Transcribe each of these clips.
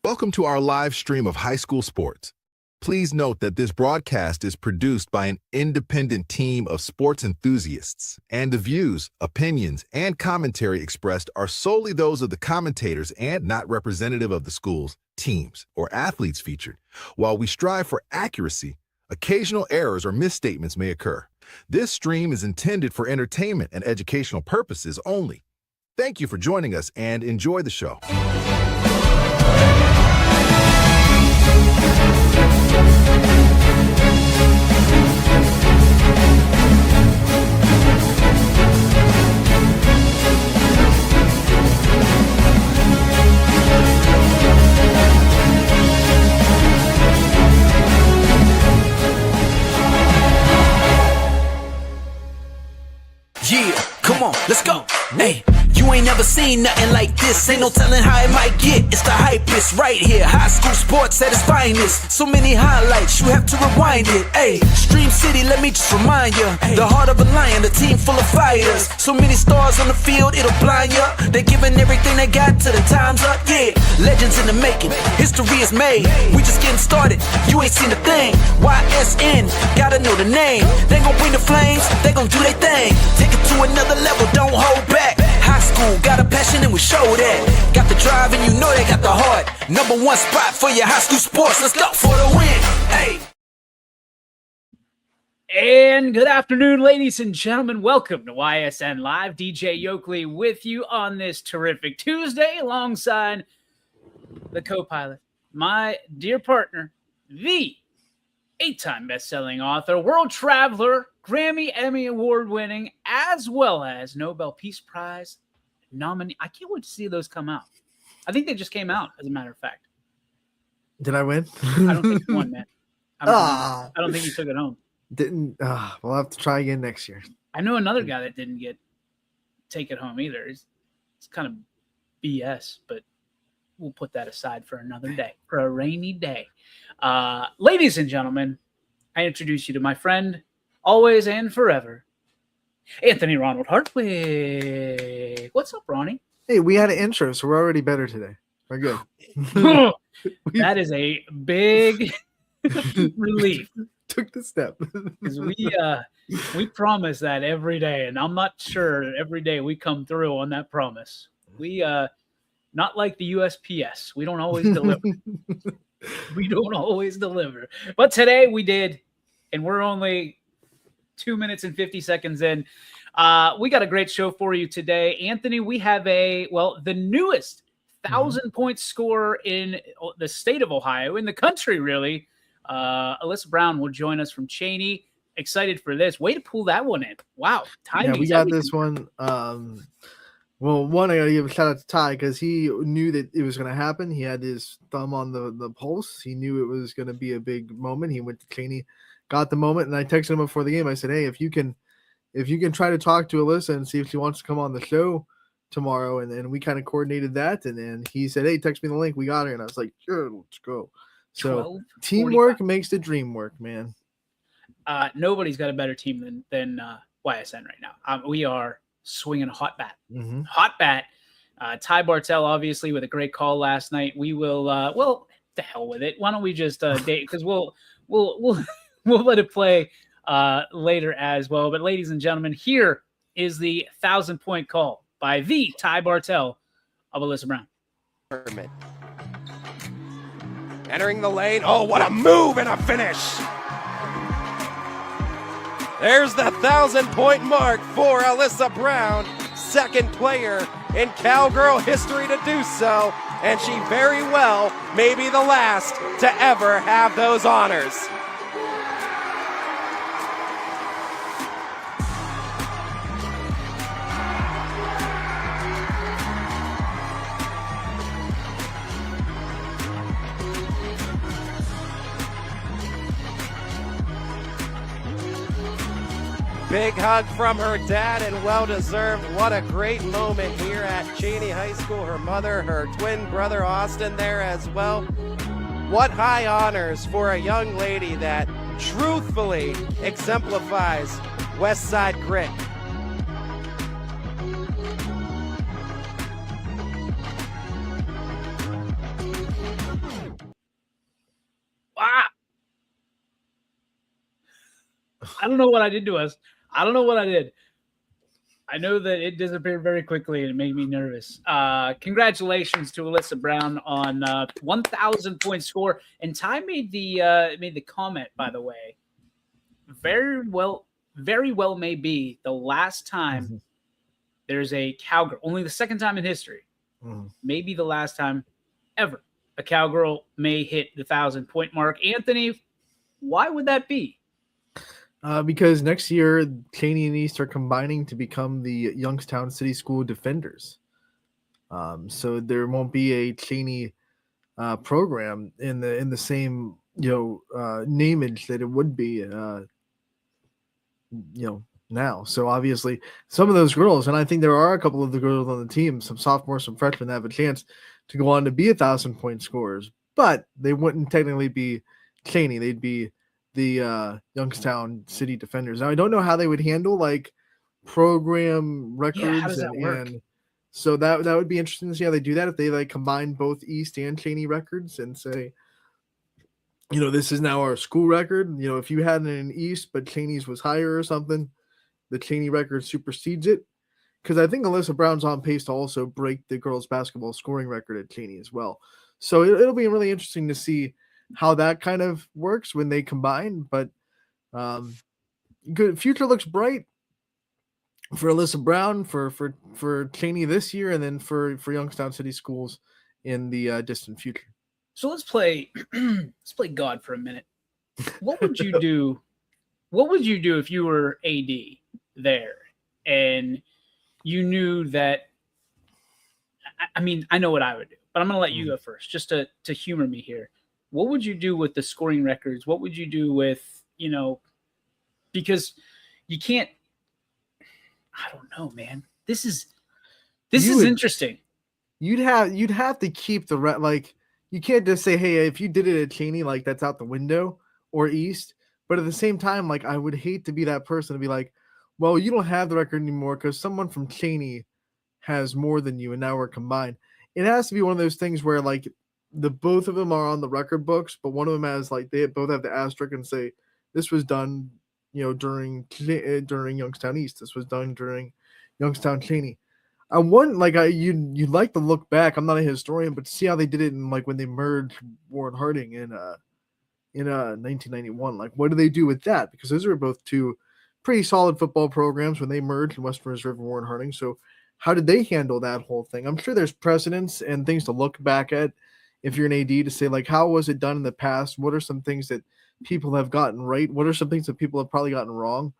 Welcome to our live stream of high school sports. Please note that this broadcast is produced by an independent team of sports enthusiasts, and the views, opinions, and commentary expressed are solely those of the commentators and not representative of the schools, teams, or athletes featured. While we strive for accuracy, occasional errors or misstatements may occur. This stream is intended for entertainment and educational purposes only. Thank you for joining us and enjoy the show. Yeah, come on, let's go. Hey, you ain't never seen nothing like this. Ain't no telling how it might get. It's the hypest right here. High school sports at its finest. So many highlights, you have to rewind it. Hey, Stream City, let me just remind you. The heart of a lion, a team full of fighters. So many stars on the field, it'll blind you. They're giving everything they got till the time's up. Yeah, legends in the making. History is made. We just getting started. You ain't seen a thing. YSN, gotta know the name. They gon' bring the flames. They gon' do their thing. Take it to another level, don't hold back. High school, got a passion and we show that. Got the drive and you know they got the heart. Number one spot for your high school sports. Let's go for the win. Hey. And good afternoon, ladies and gentlemen. Welcome to YSN Live. DJ Yoakley with you on this terrific Tuesday alongside the co-pilot, my dear partner, the 8-time best-selling author, world traveler, Grammy, Emmy Award-winning, as well as Nobel Peace Prize nominee. I can't wait to see those come out. I think they just came out, as a matter of fact. Did I win? I don't think you won, man. I don't think you took it home. Didn't. We'll have to try again next year. I know another guy that didn't take it home either. It's kind of BS, but we'll put that aside for another day, for a rainy day. Ladies and gentlemen, I introduce you to my friend, always and forever, Anthony Ronald Hartwig. What's up, Ronnie? Hey, we had an intro, so we're already better today. We're good. That is a big relief. Took the step. Because we promise that every day, and I'm not sure every day we come through on that promise. We not like the USPS. We don't always deliver. We don't always deliver. But today we did, and we're only 2 minutes and 50 seconds in. We got a great show for you today. Anthony, we have the newest 1,000-point scorer in the state of Ohio, in the country, really. Alyssa Brown will join us from Cheney. Excited for this. Way to pull that one in. Wow. Yeah, we got this one. Well, one, I got to give a shout out to Ty because he knew that it was going to happen. He had his thumb on the pulse. He knew it was going to be a big moment. He went to Cheney, got the moment, and I texted him before the game. I said, hey, if you can try to talk to Alyssa and see if she wants to come on the show tomorrow, and we kind of coordinated that, and then he said, hey, text me the link. We got her, and I was like, sure, let's go. So teamwork makes the dream work, man. Nobody's got a better team than YSN right now. We are swinging a hot bat. Mm-hmm. Hot bat. Ty Bartell, obviously, with a great call last night. We will, the hell with it. Why don't we just date? Because we'll let it play later as well. But ladies and gentlemen, here is the 1,000-point call by the Ty Bartell of Alyssa Brown. Entering the lane. Oh, what a move and a finish. There's the 1,000-point mark for Alyssa Brown, second player in Cowgirl history to do so, and she very well may be the last to ever have those honors. Big hug from her dad and well-deserved. What a great moment here at Cheney High School. Her mother, her twin brother Austin there as well. What high honors for a young lady that truthfully exemplifies West Side grit. I don't know what I did to us. I don't know what I did. I know that it disappeared very quickly and it made me nervous. Congratulations to Alyssa Brown on 1,000 point score. And Ty made the comment, by the way. Very well may be the last time there's a cowgirl, only the second time in history, maybe the last time ever a cowgirl may hit the 1,000 point mark. Anthony, why would that be? Because next year, Cheney and East are combining to become the Youngstown City School Defenders. So there won't be a Cheney program in the same nameage that it would be now. So obviously, some of those girls, and I think there are a couple of the girls on the team, some sophomores, some freshmen, that have a chance to go on to be 1,000 point scorers, but they wouldn't technically be Cheney. They'd be the Youngstown City Defenders. Now I don't know how they would handle like program records, how does that work? And so that would be interesting to see how they do that, if they like combine both East and Cheney records and say, this is now our school record. If you had it in East but Cheney's was higher or something, the Cheney record supersedes it. Because I think Alyssa Brown's on pace to also break the girls basketball scoring record at Cheney as well. So it'll be really interesting to see how that kind of works when they combine. But good future looks bright for Alyssa Brown, for Cheney this year, and then for Youngstown City Schools in the distant future. So let's play God for a minute. What would you do? What would you do if you were AD there and you knew that? I mean, I know what I would do, but I'm going to let you go first, just to humor me here. What would you do with the scoring records? What would you do with, because you can't, I don't know, man. This is interesting. You'd have to keep the you can't just say, hey, if you did it at Cheney, like that's out the window, or East. But at the same time, like I would hate to be that person to be like, well, you don't have the record anymore because someone from Cheney has more than you and now we're combined. It has to be one of those things where like the both of them are on the record books, but one of them has like they both have the asterisk and say this was done, during Youngstown East. This was done during Youngstown Cheney. I want you'd like to look back. I'm not a historian, but to see how they did it in like when they merged Warren Harding in 1991. Like, what do they do with that? Because those are both two pretty solid football programs when they merged in Western Reserve and Warren Harding. So how did they handle that whole thing? I'm sure there's precedents and things to look back at if you're an AD to say, like, how was it done in the past? What are some things that people have gotten right? What are some things that people have probably gotten wrong?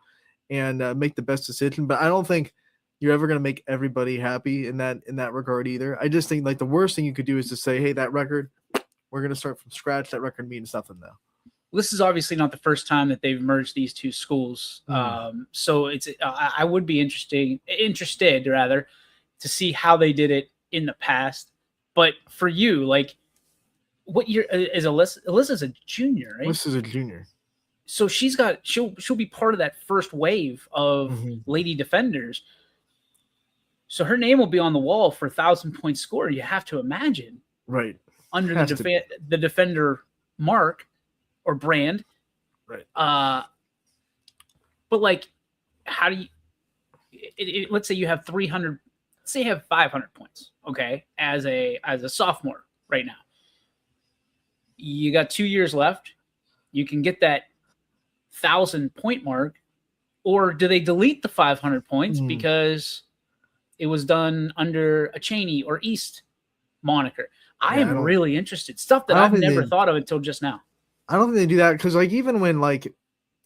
And make the best decision. But I don't think you're ever going to make everybody happy in that regard either. I just think like the worst thing you could do is to say, hey, that record, we're going to start from scratch. That record means nothing now. This is obviously not the first time that they've merged these two schools. So it's I would be interested rather to see how they did it in the past. But for you, like, what year is Alyssa? Alyssa's a junior, right? Alyssa's a junior. So she'll be part of that first wave of lady defenders. So her name will be on the wall for 1,000 point score. You have to imagine, right? Under the defender mark or brand, right? But like, how do you? Let's say you have 300. Let's say you have 500 points. Okay, as a sophomore right now, you got 2 years left. You can get that 1,000 point mark, or do they delete the 500 points because it was done under a Cheney or East moniker? I am really interested. Stuff that I've never thought of until just now. I don't think they do that because, like, even when like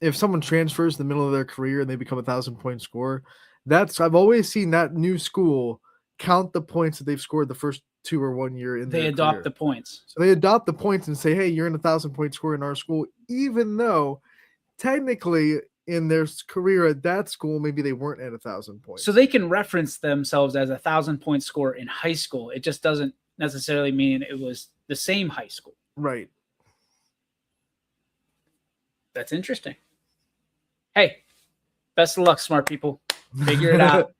if someone transfers in the middle of their career and they become 1,000 point scorer, I've always seen that new school count the points that they've scored the first 2 or 1 year in their They adopt career. the points. So they adopt the points and say, hey, you're in 1,000 point score in our school, even though technically in their career at that school, maybe they weren't at 1,000 points. So they can reference themselves as 1,000 point score in high school. It just doesn't necessarily mean it was the same high school. Right. That's interesting. Hey, best of luck, smart people. Figure it out.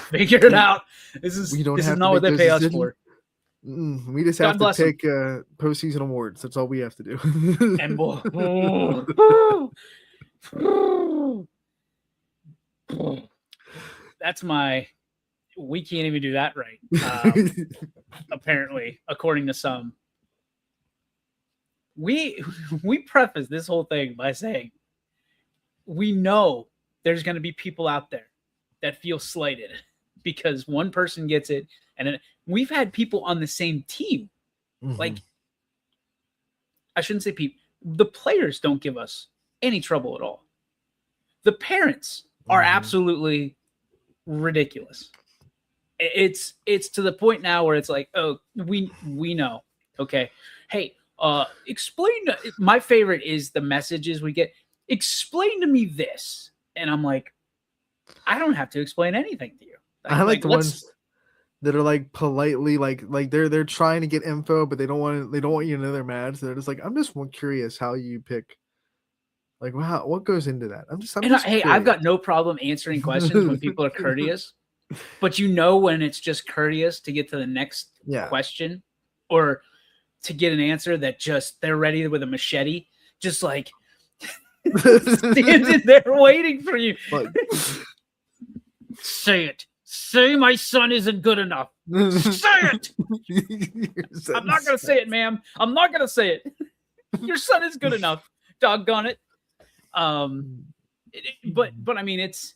Figure it out. This is not what they pay us for. We just have to take postseason awards. That's all we have to do. And That's we can't even do that right. Apparently, according to some. We preface this whole thing by saying we know there's going to be people out there that feel slighted because one person gets it, and we've had people on the same team. Mhm. Like, I shouldn't say people. The players don't give us any trouble at all. The parents are Mhm. absolutely ridiculous. It's to the point now where it's like, oh, we know. Okay. Hey, explain. My favorite is the messages we get. Explain to me this. And I'm like, I don't have to explain anything to you. I like the let's- ones that are like politely like they're trying to get info, but they don't want you to know they're mad. So they're just like, I'm just more curious how you pick. Like, wow, what goes into that? I'm just I've curious. got no problem answering questions when people are courteous, but when it's just courteous to get to the next Yeah. question or to get an answer that just they're ready with a machete, just like standing there waiting for you. Like, Say it. Say my son isn't good enough. Say it. I'm not going to say it, ma'am. I'm not going to say it. Your son is good enough. Doggone it. But I mean, it's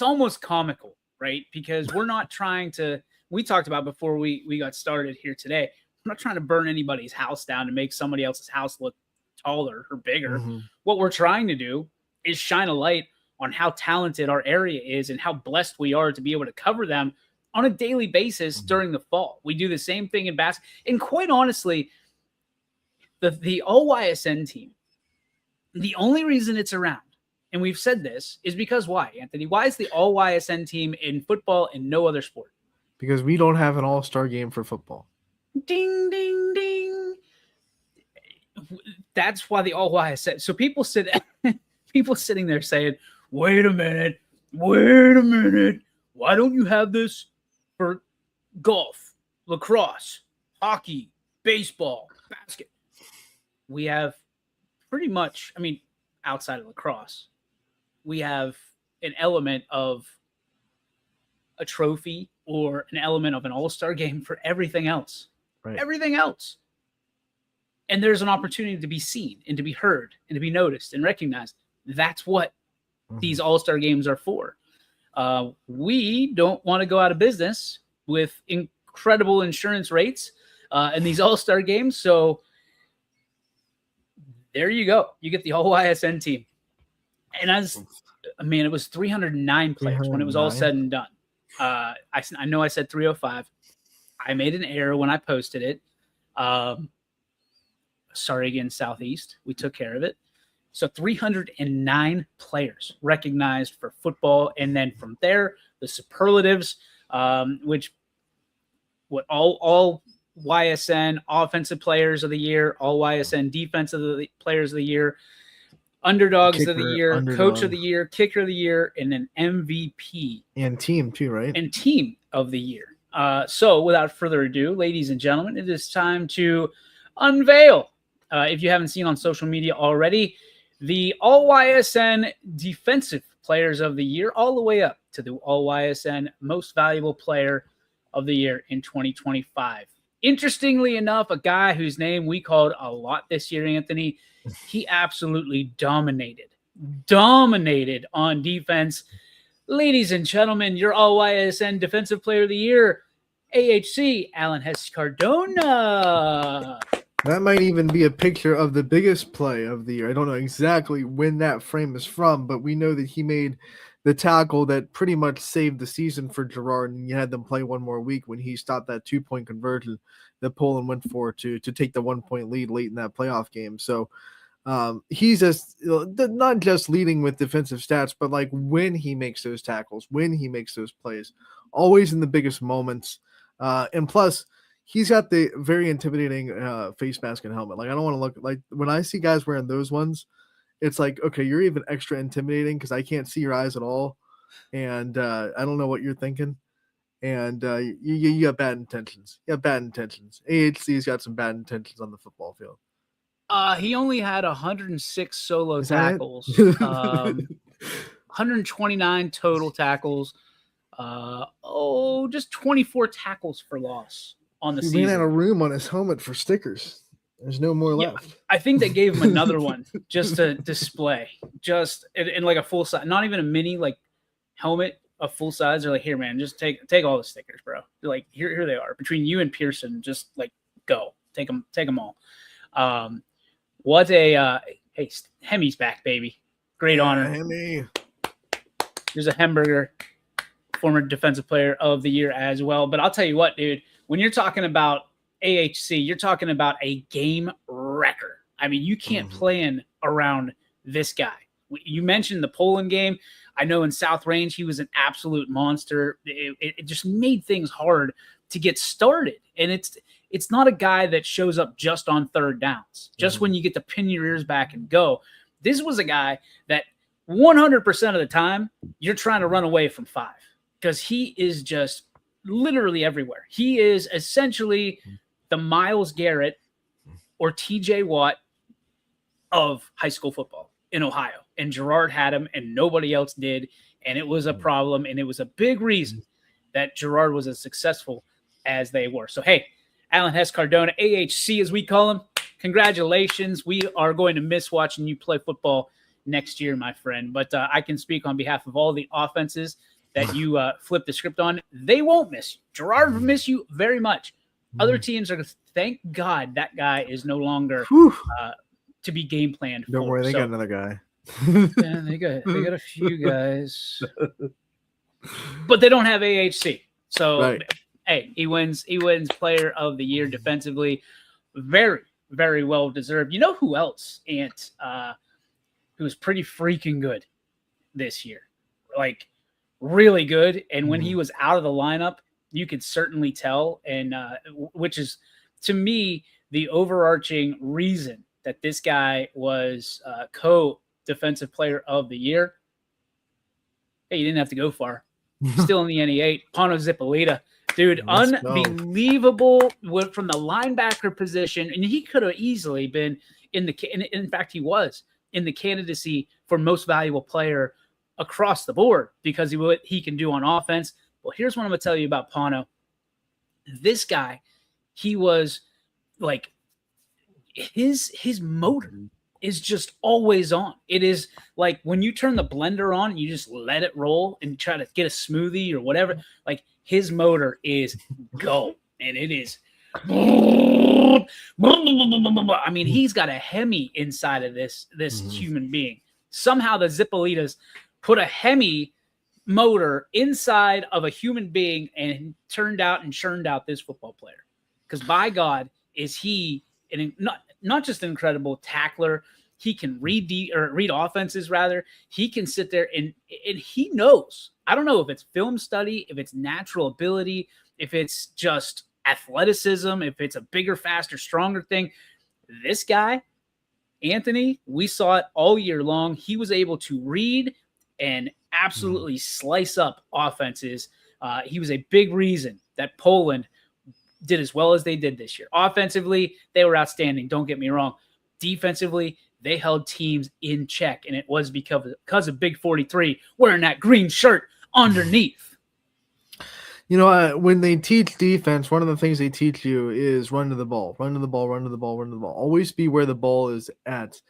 almost comical, right? Because we're not trying to, we talked about before we got started here today, I'm not trying to burn anybody's house down to make somebody else's house look taller or bigger. Mhm. What we're trying to do is shine a light on how talented our area is and how blessed we are to be able to cover them on a daily basis during the fall. We do the same thing in basketball. And quite honestly, the All-YSN team, the only reason it's around, and we've said this, is because why, Anthony? Why is the All-YSN team in football and no other sport? Because we don't have an all-star game for football. Ding, ding, ding. That's why the All-YSN. So people sitting there saying, wait a minute. Why don't you have this for golf, lacrosse, hockey, baseball, basket? We have pretty much, I mean, outside of lacrosse, we have an element of a trophy or an element of an all-star game for everything else. Right. Everything else. And there's an opportunity to be seen and to be heard and to be noticed and recognized. That's what these all-star games are for. We don't want to go out of business with incredible insurance rates in these all-star games. So there you go. You get the All-YSN team. And it was 309 players when it was all said and done. I know I said 305. I made an error when I posted it. Sorry again, Southeast. We took care of it. So 309 players recognized for football. And then from there, the superlatives, which all YSN offensive players of the year, all YSN defensive players of the year, underdogs of the year, coach of the year, kicker of the year, and then MVP. And team too, right? And team of the year. So without further ado, ladies and gentlemen, it is time to unveil, if you haven't seen on social media already, the All-YSN Defensive Players of the Year, all the way up to the All-YSN Most Valuable Player of the Year in 2025. Interestingly enough, a guy whose name we called a lot this year, Anthony, he absolutely dominated on defense. Ladies and gentlemen, your All-YSN Defensive Player of the Year, AHC, Alan Hess Cardona. That might even be a picture of the biggest play of the year. I don't know exactly when that frame is from, but we know that he made the tackle that pretty much saved the season for Girard, and you had them play one more week when he stopped that 2-point conversion that Poland went for to take the 1-point lead late in that playoff game. So he's just not just leading with defensive stats, but like when he makes those tackles, when he makes those plays, always in the biggest moments. And plus, he's got the very intimidating face mask and helmet. Like, I don't want to look like when I see guys wearing those ones, it's like, okay, you're even extra intimidating because I can't see your eyes at all. And I don't know what you're thinking. And you got bad intentions. You have bad intentions. AHC's got some bad intentions on the football field. He only had 106 solo tackles. 129 total tackles. Just 24 tackles for loss on the He season. ran out of room on his helmet for stickers. There's no more Yeah, left. I think they gave him another one just to display, just in like a full size, not even a mini like helmet, a full size. They're like, here, man, just take all the stickers, bro. They're like, here they are. Between you and Pearson, just like go take them all. What a hey, Hemi's back, baby. Great honor. Hemi. There's a Hemberger, former defensive player of the year as well. But I'll tell you what, dude, when you're talking about AHC, you're talking about a game wrecker. I mean, you can't plan around this guy. You mentioned the Poland game. I know in South Range, he was an absolute monster. It just made things hard to get started. And it's not a guy that shows up just on third downs, just when you get to pin your ears back and go. This was a guy that 100% of the time you're trying to run away from 5 because he is just literally everywhere. He is essentially the Myles Garrett or TJ Watt of high school football in Ohio. And Gerard had him and nobody else did. And it was a problem. And it was a big reason that Gerard was as successful as they were. So, hey, Alan Hess Cardona, AHC as we call him, congratulations. We are going to miss watching you play football next year, my friend. But I can speak on behalf of all the offenses that you flip the script on. They won't miss you. Gerard will miss you very much. Other teams are, thank God that guy is no longer to be game planned. Don't worry, they got another guy. Yeah, they got a few guys, but they don't have AHC. So, right. Hey, he wins player of the year defensively. Very, very well deserved. You know who else, Ant, who's pretty freaking good this year? Like, really good. And when he was out of the lineup, you could certainly tell. And which is, to me, the overarching reason that this guy was co-defensive player of the year. Hey, you didn't have to go far. Still in the NE8. Pano Zipolita. Dude, unbelievable from the linebacker position. And he could have easily been in fact, he was in the candidacy for most valuable player across the board because of what he can do on offense. Well, here's what I'm going to tell you about Pano. This guy, he was like, his motor is just always on. It is like when you turn the blender on, you just let it roll and try to get a smoothie or whatever. Like, his motor is go, and it is. I mean, he's got a Hemi inside of this human being. Somehow the Zipolitas put a Hemi motor inside of a human being and churned out this football player. Because by God, is he not just an incredible tackler. He can read offenses rather. He can sit there and he knows. I don't know if it's film study, if it's natural ability, if it's just athleticism, if it's a bigger, faster, stronger thing. This guy, Anthony, we saw it all year long. He was able to read and absolutely slice up offenses. He was a big reason that Poland did as well as they did this year. Offensively, they were outstanding. Don't get me wrong. Defensively, they held teams in check, and it was because of Big 43 wearing that green shirt underneath. You know, when they teach defense, one of the things they teach you is run to the ball. Always be where the ball is at.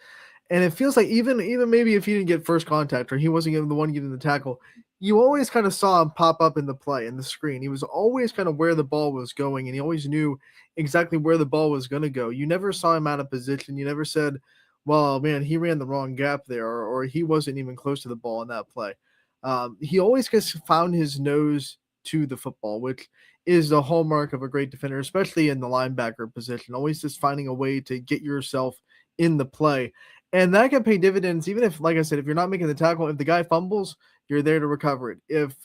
And it feels like even maybe if he didn't get first contact or he wasn't the one getting the tackle, you always kind of saw him pop up in the play, in the screen. He was always kind of where the ball was going, and he always knew exactly where the ball was going to go. You never saw him out of position. You never said, well, man, he ran the wrong gap there, or he wasn't even close to the ball in that play. He always just found his nose to the football, which is the hallmark of a great defender, especially in the linebacker position. Always just finding a way to get yourself in the play. And that can pay dividends, even if, like I said, if you're not making the tackle, if the guy fumbles, you're there to recover it. If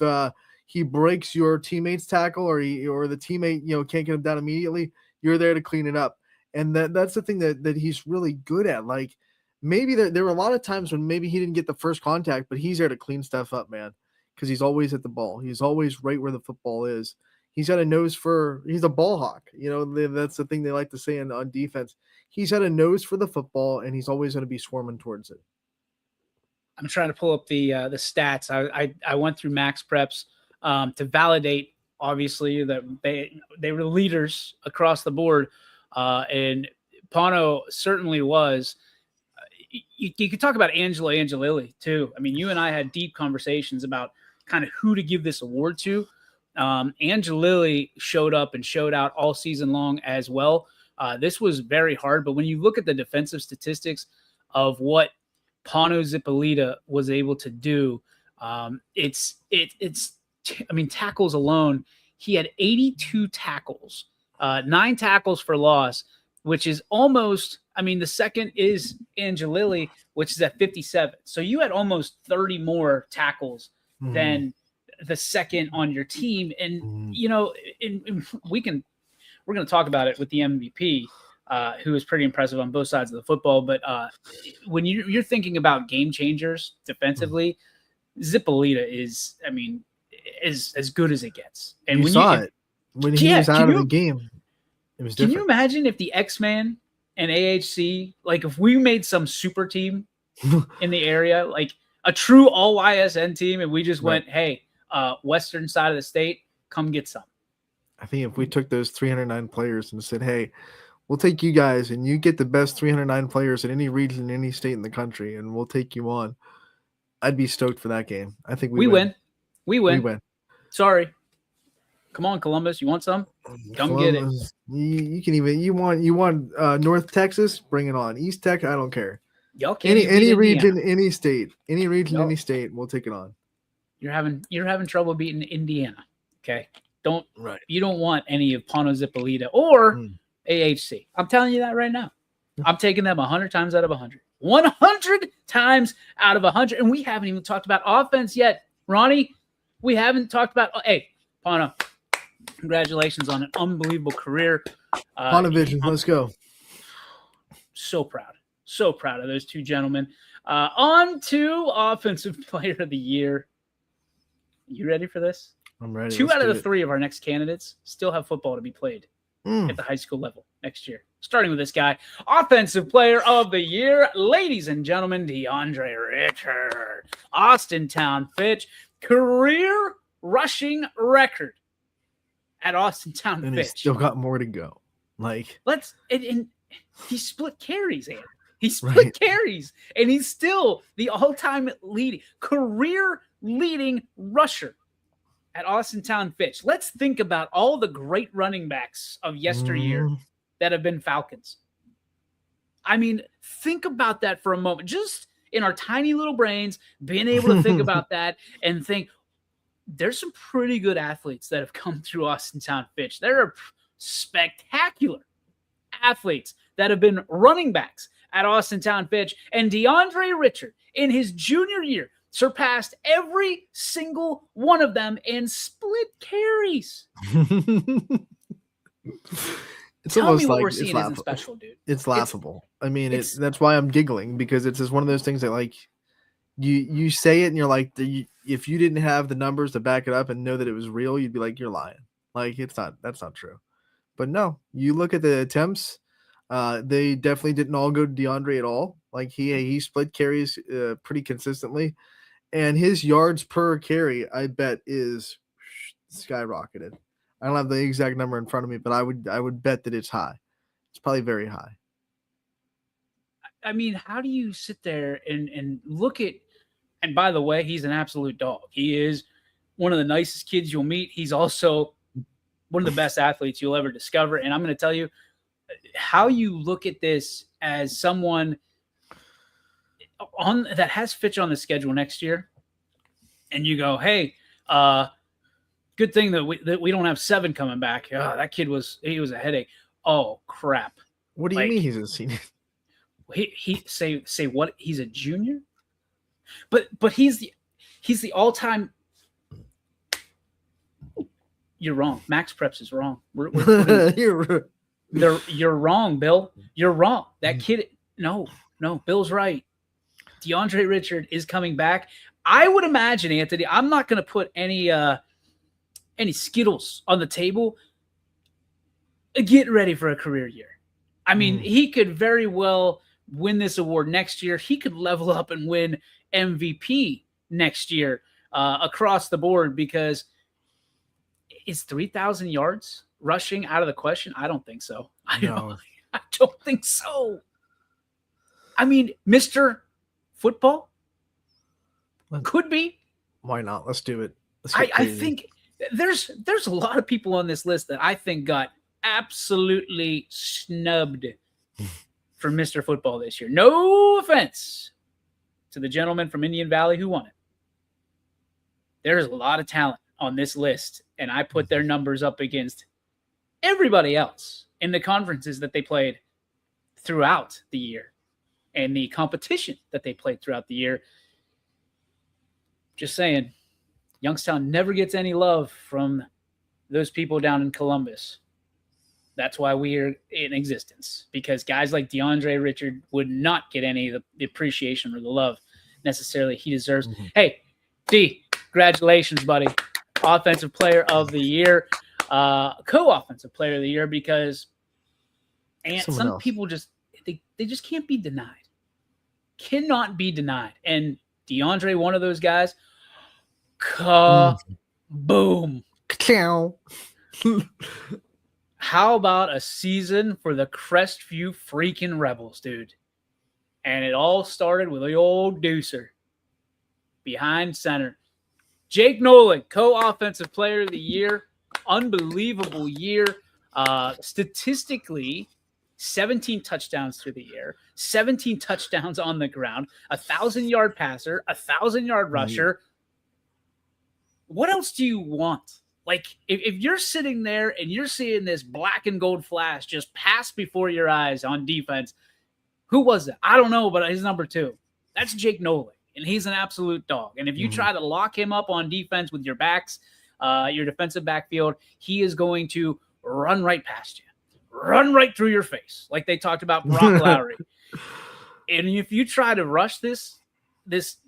he breaks your teammate's tackle or the teammate, can't get him down immediately, you're there to clean it up. And that's the thing that he's really good at. Like, maybe there were a lot of times when maybe he didn't get the first contact, but he's there to clean stuff up, man, because he's always at the ball. He's always right where the football is. He's got a nose he's a ball hawk. That's the thing they like to say on defense. He's got a nose for the football, and he's always going to be swarming towards it. I'm trying to pull up the stats. I went through Max Preps to validate, obviously, that they were leaders across the board, and Pono certainly was. You could talk about Angela Angelilli too. I mean, you and I had deep conversations about kind of who to give this award to. Angelilli showed up and showed out all season long as well. This was very hard, but when you look at the defensive statistics of what Pono Zipolita was able to do, it's I mean, tackles alone, he had 82 tackles, 9 tackles for loss, which is almost, I mean, the second is Angelilli, which is at 57. So you had almost 30 more tackles than the second on your team. And, you know, we're going to talk about it with the MVP, who is pretty impressive on both sides of the football. But when you're thinking about game changers defensively, Zipolita is, I mean, is as good as it gets. And you when saw it when he was out of the game. It was different. Can you imagine if the X-Man and AHC, like if we made some super team in the area, like a true all YSN team, and we just went, hey, western side of the state, come get some. I think if we took those 309 players and said, hey, we'll take you guys and you get the best 309 players in any region, any state in the country, and we'll take you on, I'd be stoked for that game. I think we win. We win. Sorry. Come on, Columbus. You want some? Come get it. You can even you want North Texas? Bring it on. East Tech, I don't care. Y'all can't any region, any state, any state, we'll take it on. You're having trouble beating Indiana. Okay. Right. You don't want any of Pono Zipolita or AHC. I'm telling you that right now. I'm taking them 100 times out of 100. 100 times out of 100. And we haven't even talked about offense yet. Ronnie, we haven't talked about hey, Pono. Congratulations on an unbelievable career. Ponovision, let's go. So proud of those two gentlemen. On to Offensive Player of the Year. You ready for this? I'm ready. 2 out of the 3 of our next candidates still have football to be played at the high school level next year. Starting with this guy, Offensive Player of the Year, ladies and gentlemen, DeAndre Richard. Austintown Fitch, career rushing record at Austintown and Fitch. He's still got more to go. Like and he split carries, Andy. He split carries, and he's still the all-time career leading rusher at Austintown Fitch. Let's think about all the great running backs of yesteryear that have been Falcons. I mean, think about that for a moment. Just in our tiny little brains, being able to think about that and think, there's some pretty good athletes that have come through Austintown Fitch. There are spectacular athletes that have been running backs at Austintown Fitch. And DeAndre Richard, in his junior year, surpassed every single one of them in split carries. It's Tell almost me what like we're seeing isn't special, dude. It's laughable. I mean, that's why I'm giggling, because it's just one of those things that, like, you say it and you're like, if you didn't have the numbers to back it up and know that it was real, you'd be like, you're lying. Like, that's not true. But no, you look at the attempts, they definitely didn't all go to DeAndre at all. Like, he split carries pretty consistently, and his yards per carry, I bet, is skyrocketed. I don't have the exact number in front of me, but I would bet that it's high. It's probably very high. I mean, how do you sit there and look at, and by the way, he's an absolute dog. He is one of the nicest kids you'll meet. He's also one of the best athletes you'll ever discover. And I'm going to tell you how you look at this as someone that has Fitch on the schedule next year. And you go, hey, good thing that we don't have 7 coming back. Oh, that kid was a headache. Oh, crap. What do you mean he's a senior? He say what? He's a junior, but he's the all-time. You're wrong. Max Preps is wrong. You're wrong, Bill. You're wrong. That kid. No. Bill's right. DeAndre Richard is coming back. I would imagine, Anthony. I'm not going to put any Skittles on the table. Get ready for a career year. I mean, he could very well win this award next year. He could level up and win MVP next year across the board, because is 3,000 yards rushing out of the question? I don't think so. I don't think so. I mean, Mr. Football could be. Why not? Let's do it. I think there's a lot of people on this list that I think got absolutely snubbed for Mr. Football this year. No offense to the gentleman from Indian Valley who won it. There's a lot of talent on this list, and I put their numbers up against everybody else in the conferences that they played throughout the year and the competition that they played throughout the year. Just saying, Youngstown never gets any love from those people down in Columbus. That's why we are in existence, because guys like DeAndre Richard would not get any of the appreciation or the love necessarily he deserves. Hey, D, congratulations, buddy. Offensive Player of the Year, co-offensive Player of the Year, because some people just they just can't be denied. Cannot be denied. And DeAndre, one of those guys, boom. How about a season for the Crestview freaking Rebels, dude? And it all started with the old Deucer behind center. Jake Nolan, co-offensive player of the year. Unbelievable year. Statistically, 17 touchdowns through the air, 17 touchdowns on the ground, 1,000-yard passer, 1,000-yard rusher. What else do you want? Like, if you're sitting there and you're seeing this black and gold flash just pass before your eyes on defense, who was it? I don't know, but he's number 2. That's Jake Nolan, and he's an absolute dog. And if you try to lock him up on defense with your backs, your defensive backfield, he is going to run right past you, run right through your face, like they talked about Brock Lowry. And if you try to rush this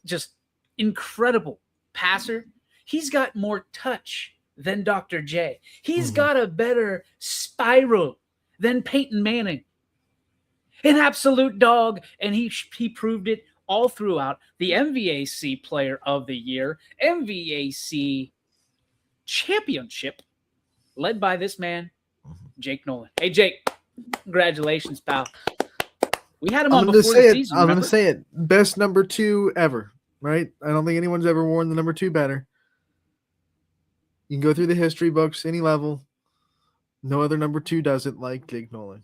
just incredible passer, he's got more touch than Dr. J. He's got a better spiral than Peyton Manning. An absolute dog, and he proved it all throughout. The MVAC Player of the Year, MVAC Championship, led by this man, Jake Nolan. Hey, Jake, congratulations, pal. We had him on before the season. I'm going to say it. Best number 2 ever, right? I don't think anyone's ever worn the number 2 better. You can go through the history books, any level. No other number 2 does it like Jake Nolan.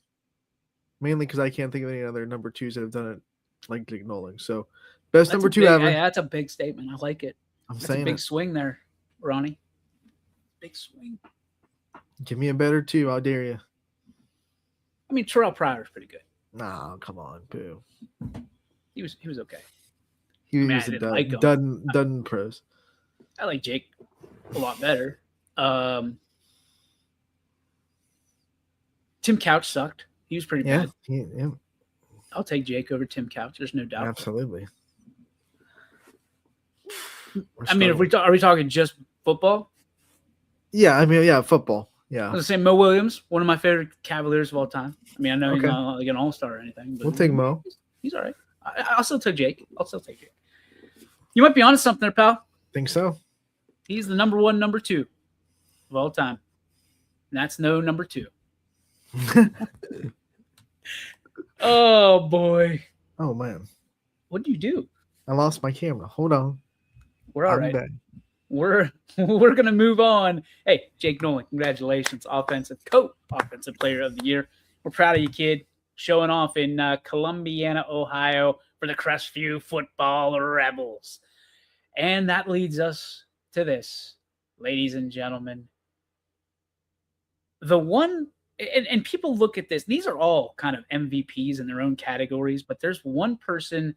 Mainly because I can't think of any other number 2s that have done it like Jake Nolan. So, best number 2 ever. Yeah, that's a big statement. I like it. That's a big swing there, Ronnie. Big swing. Give me a better 2. How dare you? I mean, Terrell Pryor's pretty good. No, come on, boo. He was okay. He was a dud pros. I like Jake a lot better. Tim Couch sucked. He was pretty bad. Yeah. I'll take Jake over Tim Couch. There's no doubt. Absolutely. I mean, are we talking just football? Yeah, I mean, yeah, football. Yeah. I was saying Mo Williams, one of my favorite Cavaliers of all time. I mean, I know he's not like an all-star or anything, but we'll take Mo. He's all right. I'll still take Jake. You might be onto something there, pal. Think so. He's the number 1, number 2 of all time. And that's no number 2. Oh, boy. Oh, man. What did you do? I lost my camera. Hold on. We're all right. We're going to move on. Hey, Jake Nolan, congratulations. Offensive Player of the Year. We're proud of you, kid. Showing off in Columbiana, Ohio for the Crestview Football Rebels. And that leads us to this, ladies and gentlemen. The one, and people look at this, these are all kind of MVPs in their own categories, but there's one person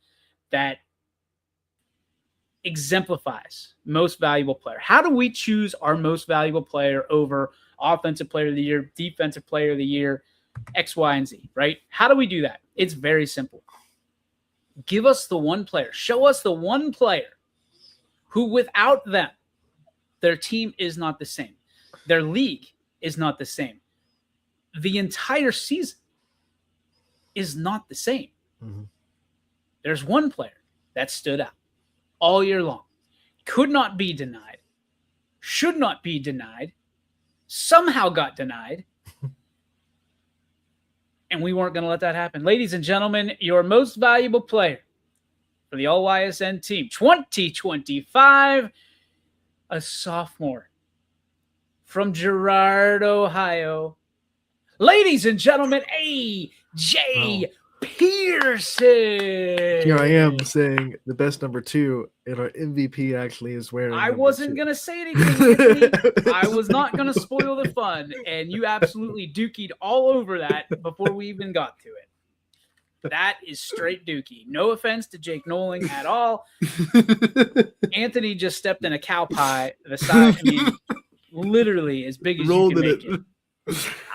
that exemplifies most valuable player. How do we choose our most valuable player over Offensive Player of the Year, Defensive Player of the Year, X, Y, and Z, right? How do we do that? It's very simple. Give us the one player. Show us the one player who without them, their team is not the same. Their league is not the same. The entire season is not the same. there's one player that stood out all year long, could not be denied, should not be denied, somehow got denied, and we weren't going to let that happen. Ladies and gentlemen, your most valuable player for the All-YSN team, 2025, a sophomore from Girard, Ohio. Ladies and gentlemen, A.J. Pearson. Here I am saying the best number 2, and our MVP actually is wearing. I number wasn't 2. going to say anything, Anthony. I was not going to spoil the fun, and you absolutely dookied all over that before we even got to it. That is straight dookie. No offense to Jake Noling at all. Anthony just stepped in a cow pie the size, literally as big as Rolled you can in make it.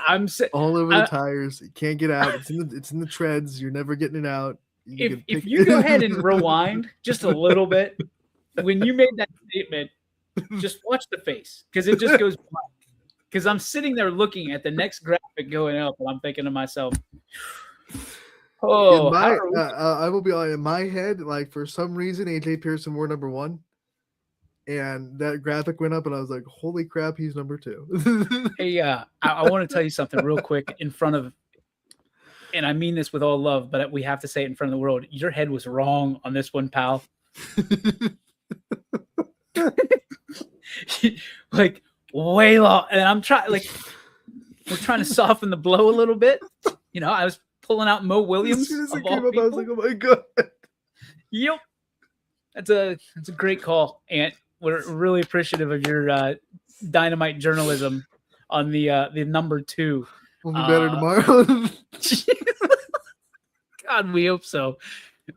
I'm all over the tires. You can't get out. It's in the treads. You're never getting it out. If you go ahead and rewind just a little bit, when you made that statement, just watch the face, because it just goes blank. Because I'm sitting there looking at the next graphic going up, and I'm thinking to myself, "Oh, I will be honest. In my head, like for some reason, AJ Pearson wore number 1, and that graphic went up, and I was like, "Holy crap, he's number 2." Hey, I want to tell you something real quick in front of, and I mean this with all love, but we have to say it in front of the world. Your head was wrong on this one, pal. Like way long, and I'm trying. Like we're trying to soften the blow a little bit. I was pulling out Mo Williams. As soon as of it all came up, I was people. like, "Oh my god!" Yep, that's a great call, Ant. We're really appreciative of your dynamite journalism on the number 2. We'll be better tomorrow. God, we hope so.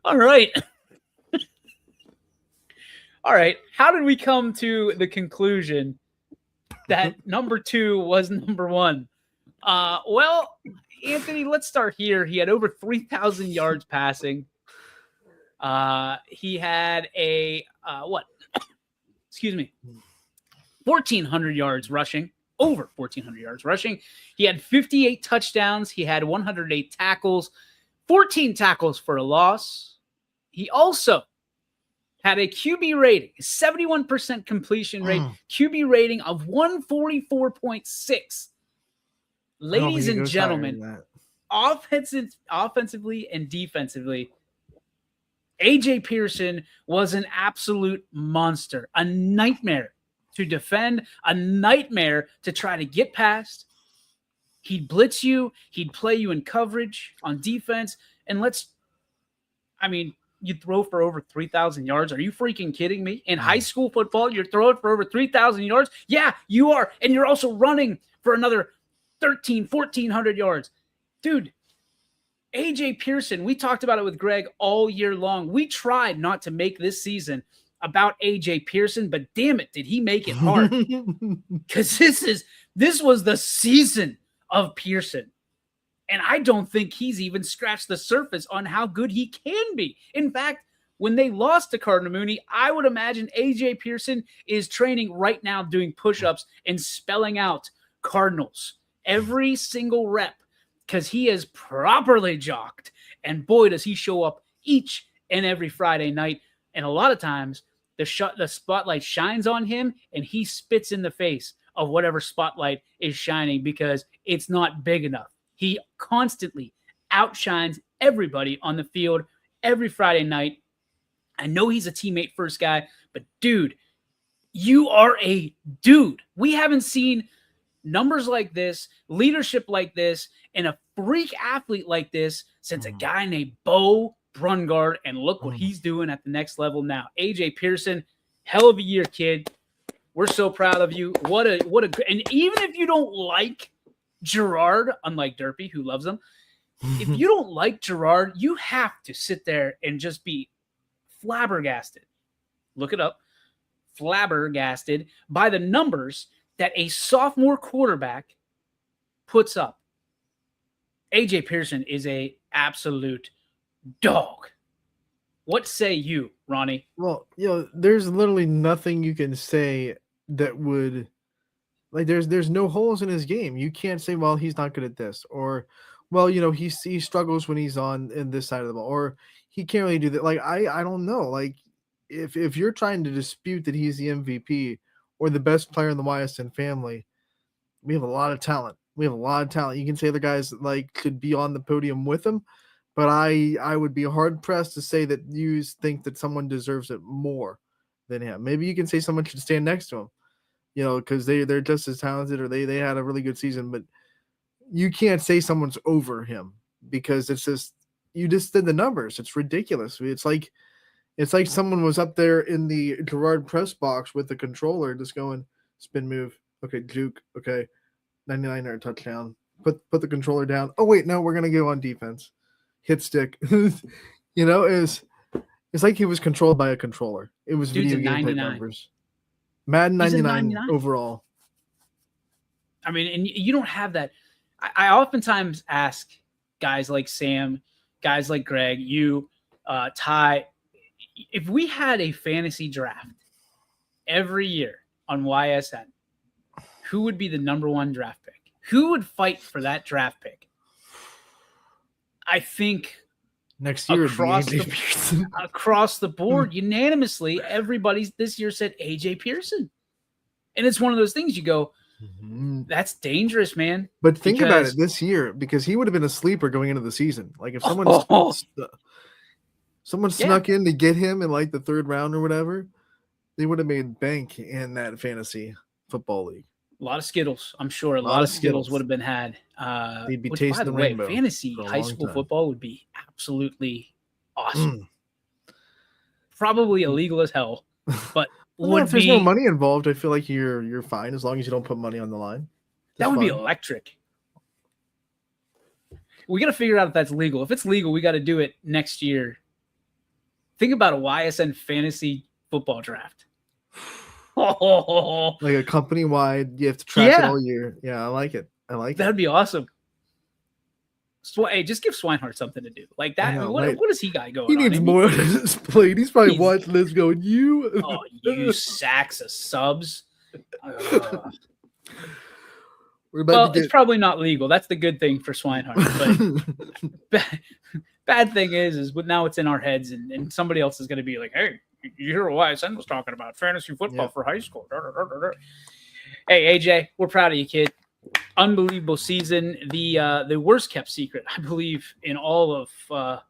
All right. All right. How did we come to the conclusion that number 2 was number 1? Well, Anthony, let's start here. He had over 3,000 yards passing. He had a, 1,400 yards rushing, over 1,400 yards rushing. He had 58 touchdowns. He had 108 tackles, 14 tackles for a loss. He also had a QB rating, 71% completion rate, QB rating of 144.6. Ladies and gentlemen, offensively and defensively, AJ Pearson was an absolute monster, a nightmare to defend, a nightmare to try to get past. He'd blitz you, he'd play you in coverage on defense, and you throw for over 3,000 yards. Are you freaking kidding me? In high school football, you're throwing for over 3,000 yards? Yeah, you are. And you're also running for another 1,400 yards. Dude, AJ Pearson, we talked about it with Greg all year long. We tried not to make this season about AJ Pearson, but damn it, did he make it hard? Because this was the season of Pearson. And I don't think he's even scratched the surface on how good he can be. In fact, when they lost to Cardinal Mooney, I would imagine AJ Pearson is training right now doing push-ups and spelling out Cardinals every single rep, because he is properly jocked. And boy, does he show up each and every Friday night. And a lot of times the spotlight shines on him and he spits in the face of whatever spotlight is shining because it's not big enough. He constantly outshines everybody on the field every Friday night. I know he's a teammate first guy, but dude, you are a dude. We haven't seen numbers like this, leadership like this, and a freak athlete like this since a guy named Bo Brungard, and look what he's doing at the next level now. AJ Pearson, hell of a year, kid. We're so proud of you. What a and even if you don't like Girard, unlike Derpy, who loves him, if you don't like Girard, you have to sit there and just be flabbergasted. Look it up. Flabbergasted by the numbers that a sophomore quarterback puts up. AJ Pearson is a absolute dog. What say you, Ronnie? Well, there's literally nothing you can say that would, like, there's no holes in his game. You can't say, well, he's not good at this, or Well, he struggles when he's on in this side of the ball, or he can't really do that. Like I don't know. Like if you're trying to dispute that he's the MVP or the best player in the YSN family, we have a lot of talent. We have a lot of talent. You can say the guys like could be on the podium with him, but I would be hard pressed to say that you think that someone deserves it more than him. Maybe you can say someone should stand next to him, because they're just as talented or they had a really good season, but you can't say someone's over him because it's just you just did the numbers. It's ridiculous. It's like someone was up there in the Gerard press box with the controller just going spin move. Okay, juke. Okay, 99-yard touchdown. Put the controller down. Oh wait, no, we're gonna go on defense. Hit stick. It's like he was controlled by a controller. It was Dude's video a game type 99. numbers. Madden He's a 99 99. overall. I mean, and you don't have that. I oftentimes ask guys like Sam, guys like Greg, you, Ty, if we had a fantasy draft every year on YSN, who would be the number one draft pick? Who would fight for that draft pick? I think Next year across it'd be the- AJ Pearson. across the board, unanimously, everybody this year said AJ Pearson. And it's one of those things you go, Mhm. that's dangerous, man. But think about Because- it this year, because he would have been a sleeper going into the season. Like if someone Oh. someone Yeah. snuck in to get him in like the third round or whatever, they would have made bank in that fantasy football league. A lot of Skittles. I'm sure a lot of Skittles would have been had. They'd be Which, by tasting the the way, rainbow fantasy for a high long school time. football would be absolutely awesome. Mm. Probably illegal as hell, but Well, would if there's be no money involved, I feel like you're fine as long as you don't put money on the line. that Just would be fine. electric. We got to figure out if that's legal. If it's legal, we got to do it next year. Think about a YSN fantasy football draft. Oh, Like a company wide, you have to track it Yeah. all year. Yeah, I like it. I like it. that'd be awesome. Hey, just give Swinehart something to do like that. I know, what right? does he got going He on? needs I mean, more on his plate. He's probably He's- watching this going, you. Oh, you sacks of subs. Ugh. We're about Well, to it's probably not legal. That's the good thing for Swinehart. But bad thing is now it's in our heads, and somebody else is going to be like, "Hey, you hear what YSN was talking about fantasy football Yeah. for high school?" Hey, AJ, we're proud of you, kid. Unbelievable season. The worst kept secret, I believe, in all of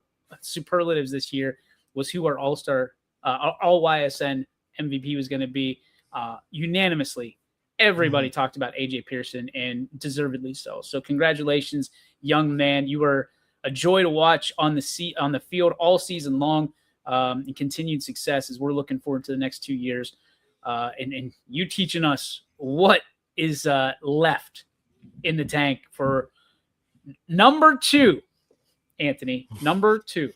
superlatives this year was who our all-star, all YSN MVP was going to be. Unanimously, everybody talked about AJ Pearson, and deservedly so. So congratulations, young man. You were a joy to watch on the field all season long, and continued success as we're looking forward to the next 2 years. And you teaching us what is left in the tank for number 2, Anthony. Number 2.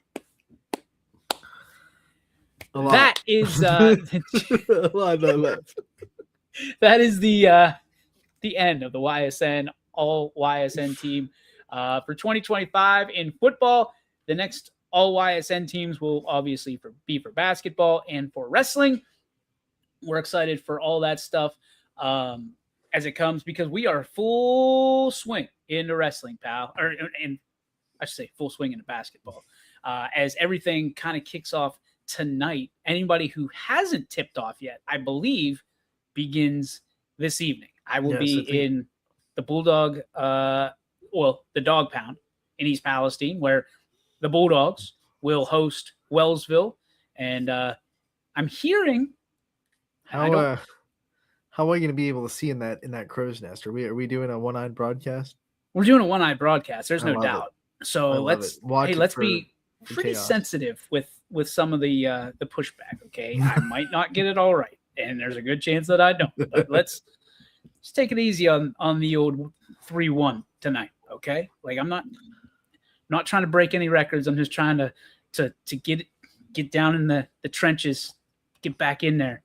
A lot. That is a lot left. that is the end of the YSN all YSN team for 2025 in football. The next all YSN teams will obviously be for basketball and for wrestling. We're excited for all that stuff as it comes because we are full swing into wrestling, pal. And I should say full swing into basketball as everything kind of kicks off tonight. Anybody who hasn't tipped off yet, I believe, begins this evening. I will Yes, be I think- in the Bulldog, the Dog Pound in East Palestine, where the Bulldogs will host Wellsville. And I'm hearing I don't- How are you going to be able to see in that crow's nest? Are we doing a one-eyed broadcast? we're doing a one-eyed broadcast. There's I no love doubt. I So love let's it. Watch it let's for be the pretty chaos. sensitive with some of the pushback. Okay, I might not get it all right, and there's a good chance that I don't. But let's take it easy on the old 3-1 tonight. Okay, like I'm not trying to break any records. I'm just trying to get down in the trenches, get back in there.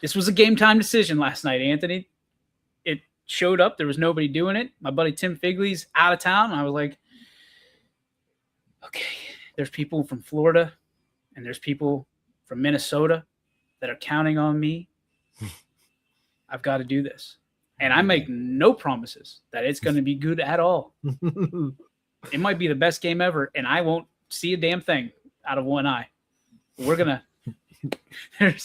This was a game time decision last night, Anthony. It showed up. There was nobody doing it. My buddy Tim Figley's out of town. I was like, okay, there's people from Florida and there's people from Minnesota that are counting on me. I've got to do this. And I make no promises that it's going to be good at all. It might be the best game ever, and I won't see a damn thing out of one eye. We're going to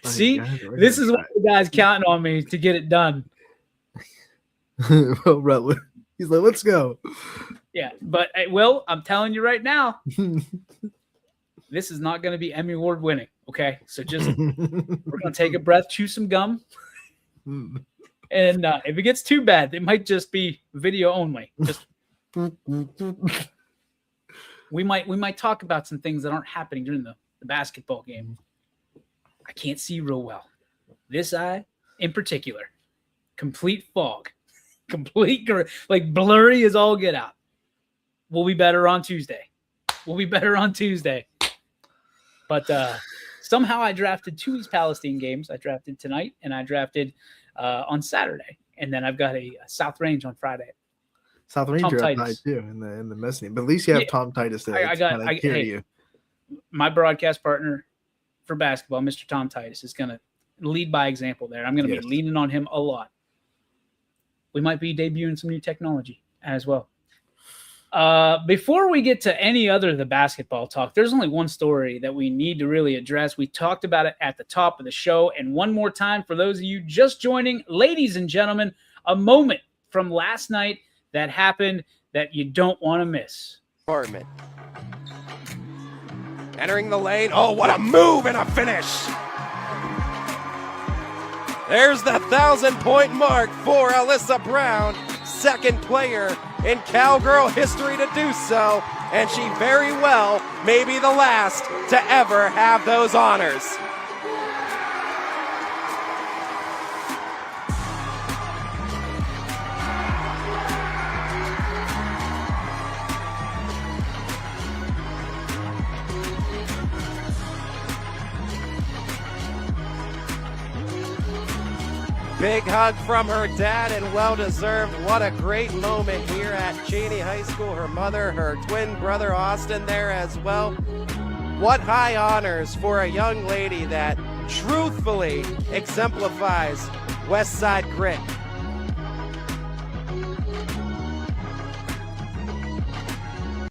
see, this is what the guy's counting on me to get it done. Well, Rutland, he's like, let's go. Yeah, but Will, I'm telling you right now, this is not going to be Emmy Award winning. Okay, so just we're going to take a breath, chew some gum, and if it gets too bad, it might just be video only. Just we might talk about some things that aren't happening during the basketball game. I can't see real well. This eye, in particular, complete fog, complete like blurry as all get out. We'll be better on Tuesday. But somehow I drafted 2 East Palestine games. I drafted tonight, and I drafted on Saturday, and then I've got a South Range on Friday. South Ranger applied too in the mezzanine, but at least you have Tom Titus there. Hey, my broadcast partner for basketball, Mr. Tom Titus, is going to lead by example there. I'm going to be leaning on him a lot. We might be debuting some new technology as well. Before we get to any other of the basketball talk, there's only one story that we need to really address. We talked about it at the top of the show. And one more time, for those of you just joining, ladies and gentlemen, a moment from last night that happened that you don't want to miss. Department. Entering the lane. Oh, what a move and a finish. There's the 1,000-point mark for Alyssa Brown, second player in Cowgirl history to do so, and she very well may be the last to ever have those honors. Big hug from her dad, and well-deserved. What a great moment here at Cheney High School. Her mother, her twin brother Austin there as well. What high honors for a young lady that truthfully exemplifies West Side grit.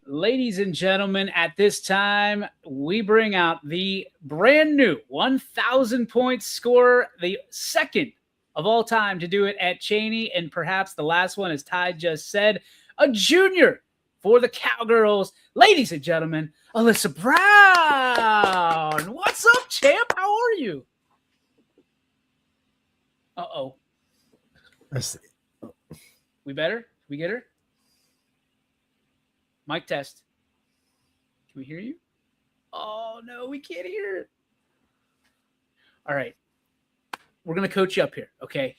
Ladies and gentlemen, at this time, we bring out the brand new 1,000-point scorer, the second of all time to do it at Cheney, and perhaps the last one, as Ty just said, a junior for the Cowgirls. Ladies and gentlemen, Alyssa Brown. What's up, champ? How are you? Uh-oh. We better? Can we get her? Mic test. Can we hear you? Oh, no, we can't hear it. All right. We're going to coach you up here, okay?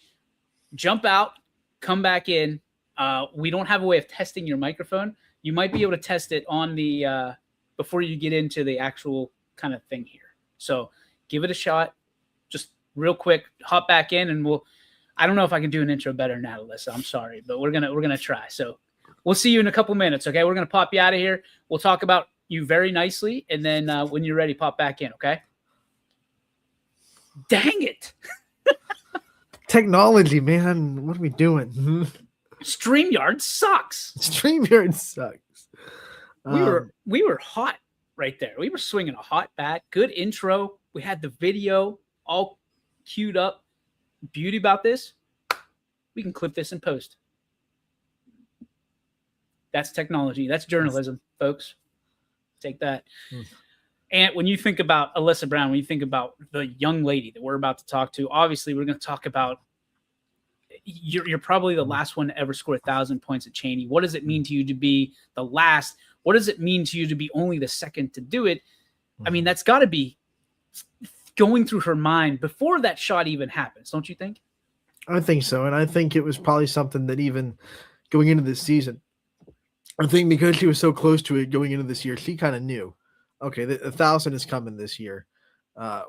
Jump out, come back in. We don't have a way of testing your microphone. You might be able to test it on the before you get into the actual kind of thing here. So give it a shot. Just real quick, hop back in, and I don't know if I can do an intro better than that, Alyssa. I'm sorry, but we're gonna try. So we'll see you in a couple minutes, okay? We're gonna pop you out of here. We'll talk about you very nicely, and then when you're ready, pop back in, okay? Dang it. Technology, man. What are we doing? StreamYard sucks. StreamYard sucks. We were hot right there. We were swinging a hot bat. Good intro. We had the video all queued up. Beauty about this, we can clip this in post. That's technology. That's journalism, folks. Take that. And when you think about Alyssa Brown, when you think about the young lady that we're about to talk to, obviously we're going to talk about you're probably the last one to ever score 1,000 points at Cheney. What does it mean to you to be the last? What does it mean to you to be only the second to do it? I mean, that's got to be going through her mind before that shot even happens, don't you think? I think so. And I think it was probably something that even going into this season, I think because she was so close to it going into this year, she kind of knew. Okay, 1,000 is coming this year.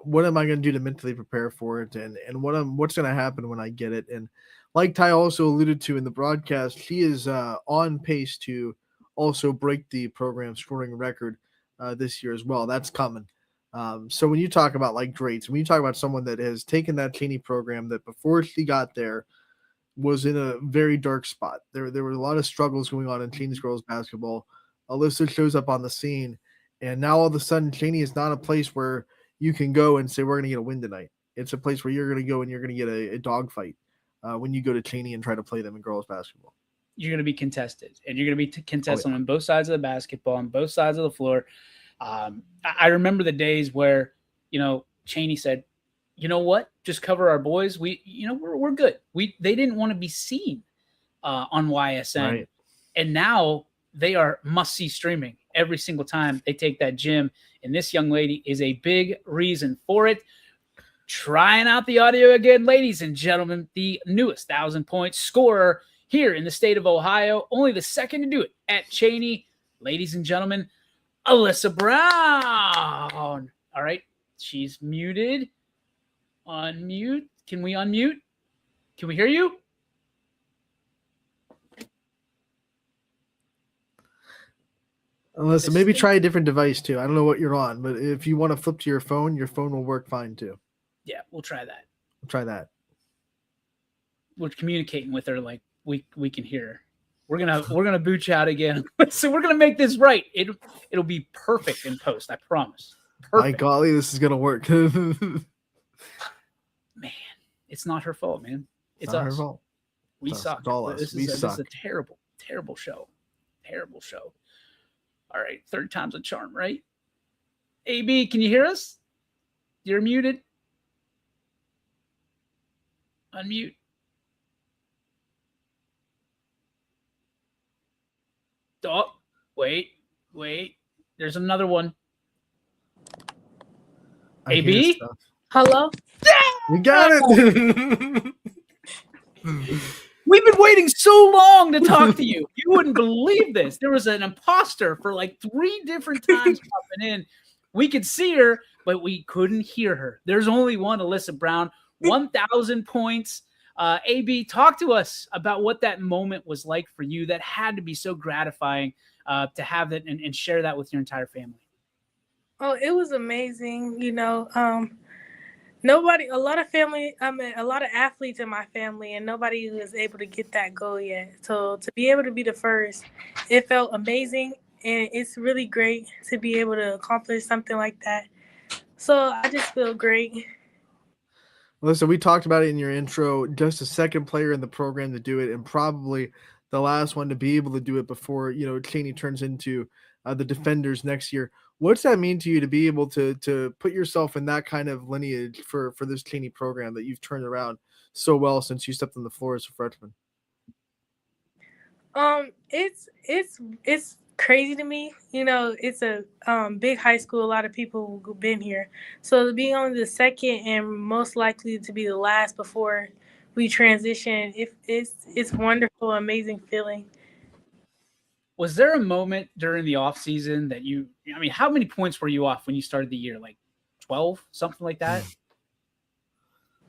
What am I going to do to mentally prepare for it, and what's going to happen when I get it? And like Ty also alluded to in the broadcast, she is on pace to also break the program scoring record this year as well. That's coming. So when you talk about like greats, when you talk about someone that has taken that Cheney program that before she got there, was in a very dark spot. There were a lot of struggles going on in Cheney's girls basketball. Alyssa shows up on the scene, and now all of a sudden, Cheney is not a place where you can go and say, we're going to get a win tonight. It's a place where you're going to go and you're going to get a dogfight when you go to Cheney and try to play them in girls basketball. You're going to be contested, and you're going to be contested on both sides of the basketball, on both sides of the floor. I remember the days where, Cheney said, you know what, just cover our boys. We're good. They didn't want to be seen on YSN. Right. And now they are must-see streaming every single time they take that gym. And this young lady is a big reason for it. Trying out the audio again, ladies and gentlemen, the newest 1,000-point scorer here in the state of Ohio, only the second to do it at Cheney. Ladies and gentlemen, Alyssa Brown. All right, she's muted. Unmute. Can we unmute? Can we hear you? Alyssa, maybe try a different device too. I don't know what you're on, but if you want to flip to your phone will work fine too. Yeah, we'll try that. Try that. We're communicating with her like we can hear her. We're gonna boot you out again. So we're gonna make this right. It'll be perfect in post. I promise. Perfect. My golly, this is gonna work. Man, it's not her fault, man. It's not us. her fault. We It's us. suck. It's all us. This We is suck. a terrible, terrible show. Terrible show. All right, third time's a charm, right? AB, can you hear us? You're muted. Unmute. Oh, wait. There's another one. I hear AB? stuff. Hello? You got it. We've been waiting so long to talk to you. You wouldn't believe this. There was an imposter for like 3 different times popping in. We could see her, but we couldn't hear her. There's only one, Alyssa Brown, 1,000 points. AB, talk to us about what that moment was like for you. That had to be so gratifying to have that and share that with your entire family. Oh, it was amazing. A lot of athletes in my family, and nobody was able to get that goal yet. So to be able to be the first, it felt amazing. And it's really great to be able to accomplish something like that. So I just feel great. Listen, we talked about it in your intro, just a second player in the program to do it, and probably the last one to be able to do it before, Cheney turns into the Defenders next year. What's that mean to you to be able to put yourself in that kind of lineage for this Cheney program that you've turned around so well since you stepped on the floor as a freshman? It's crazy to me. It's a big high school. A lot of people who've been here. So to be on the second and most likely to be the last before we transition, it's wonderful, amazing feeling. Was there a moment during the off season that how many points were you off when you started the year? Like 12, something like that?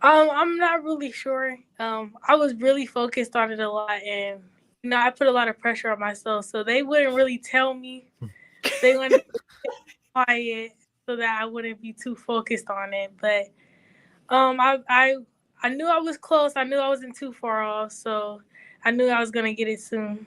I'm not really sure. I was really focused on it a lot, and I put a lot of pressure on myself, so they wouldn't really tell me. They wanted to be quiet so that I wouldn't be too focused on it. But I knew I was close. I knew I wasn't too far off, so I knew I was gonna get it soon.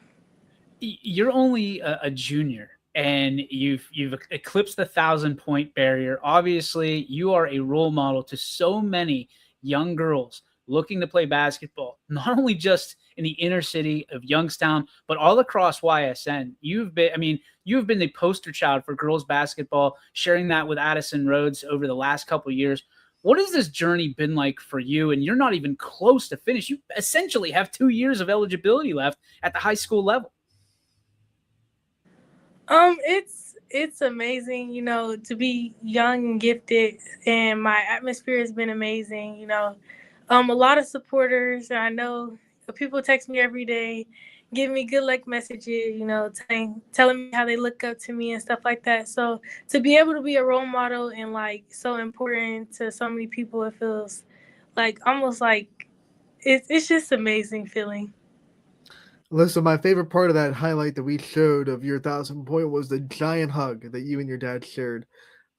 You're only a junior, and you've eclipsed the 1,000-point barrier. Obviously, you are a role model to so many young girls looking to play basketball, not only just in the inner city of Youngstown, but all across YSN. You've been the poster child for girls basketball, sharing that with Addison Rhodes over the last couple of years. What has this journey been like for you? And you're not even close to finish. You essentially have 2 years of eligibility left at the high school level. It's amazing, to be young and gifted, and my atmosphere has been amazing. A lot of supporters, and I know people text me every day, give me good luck messages, telling me how they look up to me and stuff like that. So to be able to be a role model and so important to so many people, it feels almost like it's just amazing feeling. Listen, my favorite part of that highlight that we showed of your 1,000-point was the giant hug that you and your dad shared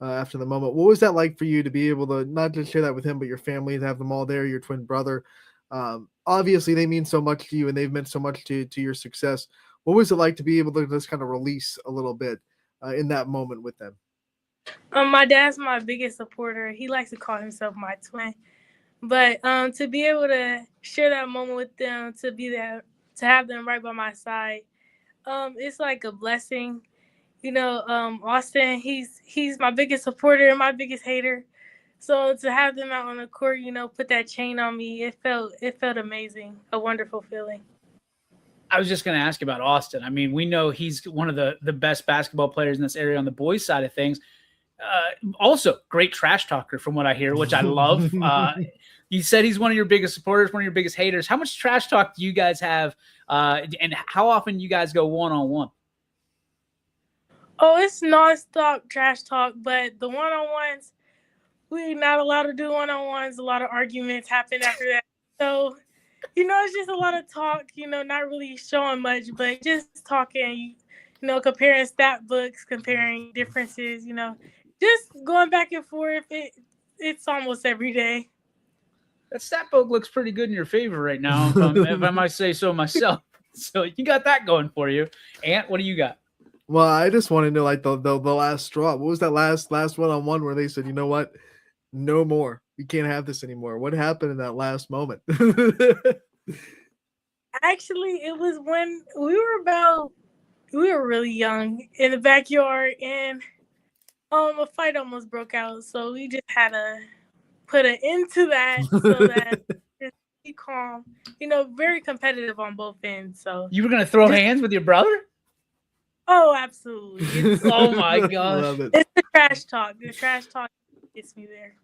after the moment. What was that like for you to be able to not just share that with him, but your family, to have them all there, your twin brother? Obviously, they mean so much to you, and they've meant so much to your success. What was it like to be able to just kind of release a little bit in that moment with them? My dad's my biggest supporter. He likes to call himself my twin. But to be able to share that moment with them, to be there, to have them right by my side, it's like a blessing. Austin, he's my biggest supporter and my biggest hater. So to have them out on the court, put that chain on me, it felt amazing, a wonderful feeling. I was just going to ask about Austin. I mean, we know he's one of the best basketball players in this area on the boys' side of things. Also, great trash talker from what I hear, which I love. You said he's one of your biggest supporters, one of your biggest haters. How much trash talk do you guys have, and how often you guys go one-on-one? Oh, it's nonstop trash talk, but the one-on-ones, we're not allowed to do one-on-ones. A lot of arguments happen after that. So, it's just a lot of talk, not really showing much, but just talking, comparing stat books, comparing differences, just going back and forth. It's almost every day. That stat book looks pretty good in your favor right now, if I might say so myself. So you got that going for you. Ant, what do you got? Well, I just want to know, like, the last straw. What was that last one-on-one where they said, you know what, no more, we can't have this anymore? What happened in that last moment? Actually, it was when we were really young in the backyard, and a fight almost broke out. So we just had to put an end to that so that it's be calm. Very competitive on both ends. So you were gonna throw hands with your brother? Oh, absolutely. Oh my gosh. It's the trash talk. The trash talk gets me there.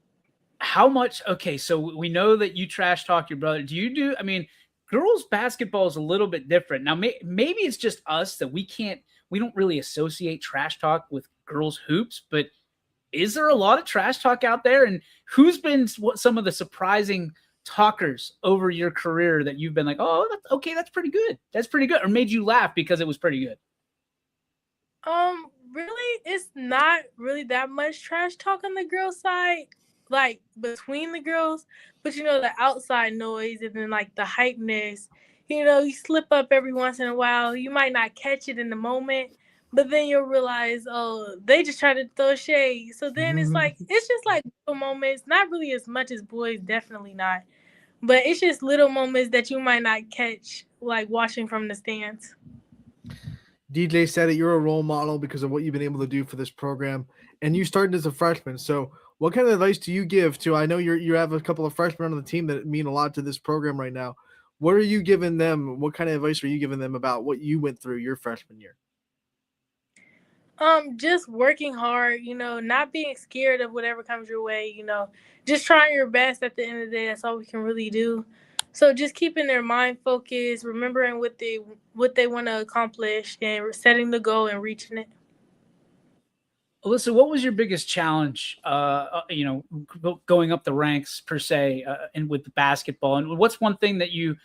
How much? Okay, so we know that you trash talk your brother. I mean, girls basketball is a little bit different. Now, maybe it's just us that we don't really associate trash talk with girls hoops, but is there a lot of trash talk out there? And who's been some of the surprising talkers over your career that you've been like, oh, that's pretty good. That's pretty good. Or made you laugh because it was pretty good? Really, it's not really that much trash talk on the girls' side, like between the girls, but the outside noise and then like the hypeness, you slip up every once in a while. You might not catch it in the moment, but then you'll realize, oh, they just try to throw shade. So then it's just like little moments, not really as much as boys, definitely not, but it's just little moments that you might not catch, like watching from the stands. DJ said it, you're a role model because of what you've been able to do for this program, and you started as a freshman. So what kind of advice do you give to, I know you have a couple of freshmen on the team that mean a lot to this program right now. What are you giving them? What kind of advice are you giving them about what you went through your freshman year? Just working hard, not being scared of whatever comes your way, just trying your best. At the end of the day, that's all we can really do. So just keeping their mind focused, remembering what they want to accomplish, and setting the goal and reaching it. Alyssa, what was your biggest challenge, going up the ranks per se, and with the basketball? And what's one thing that you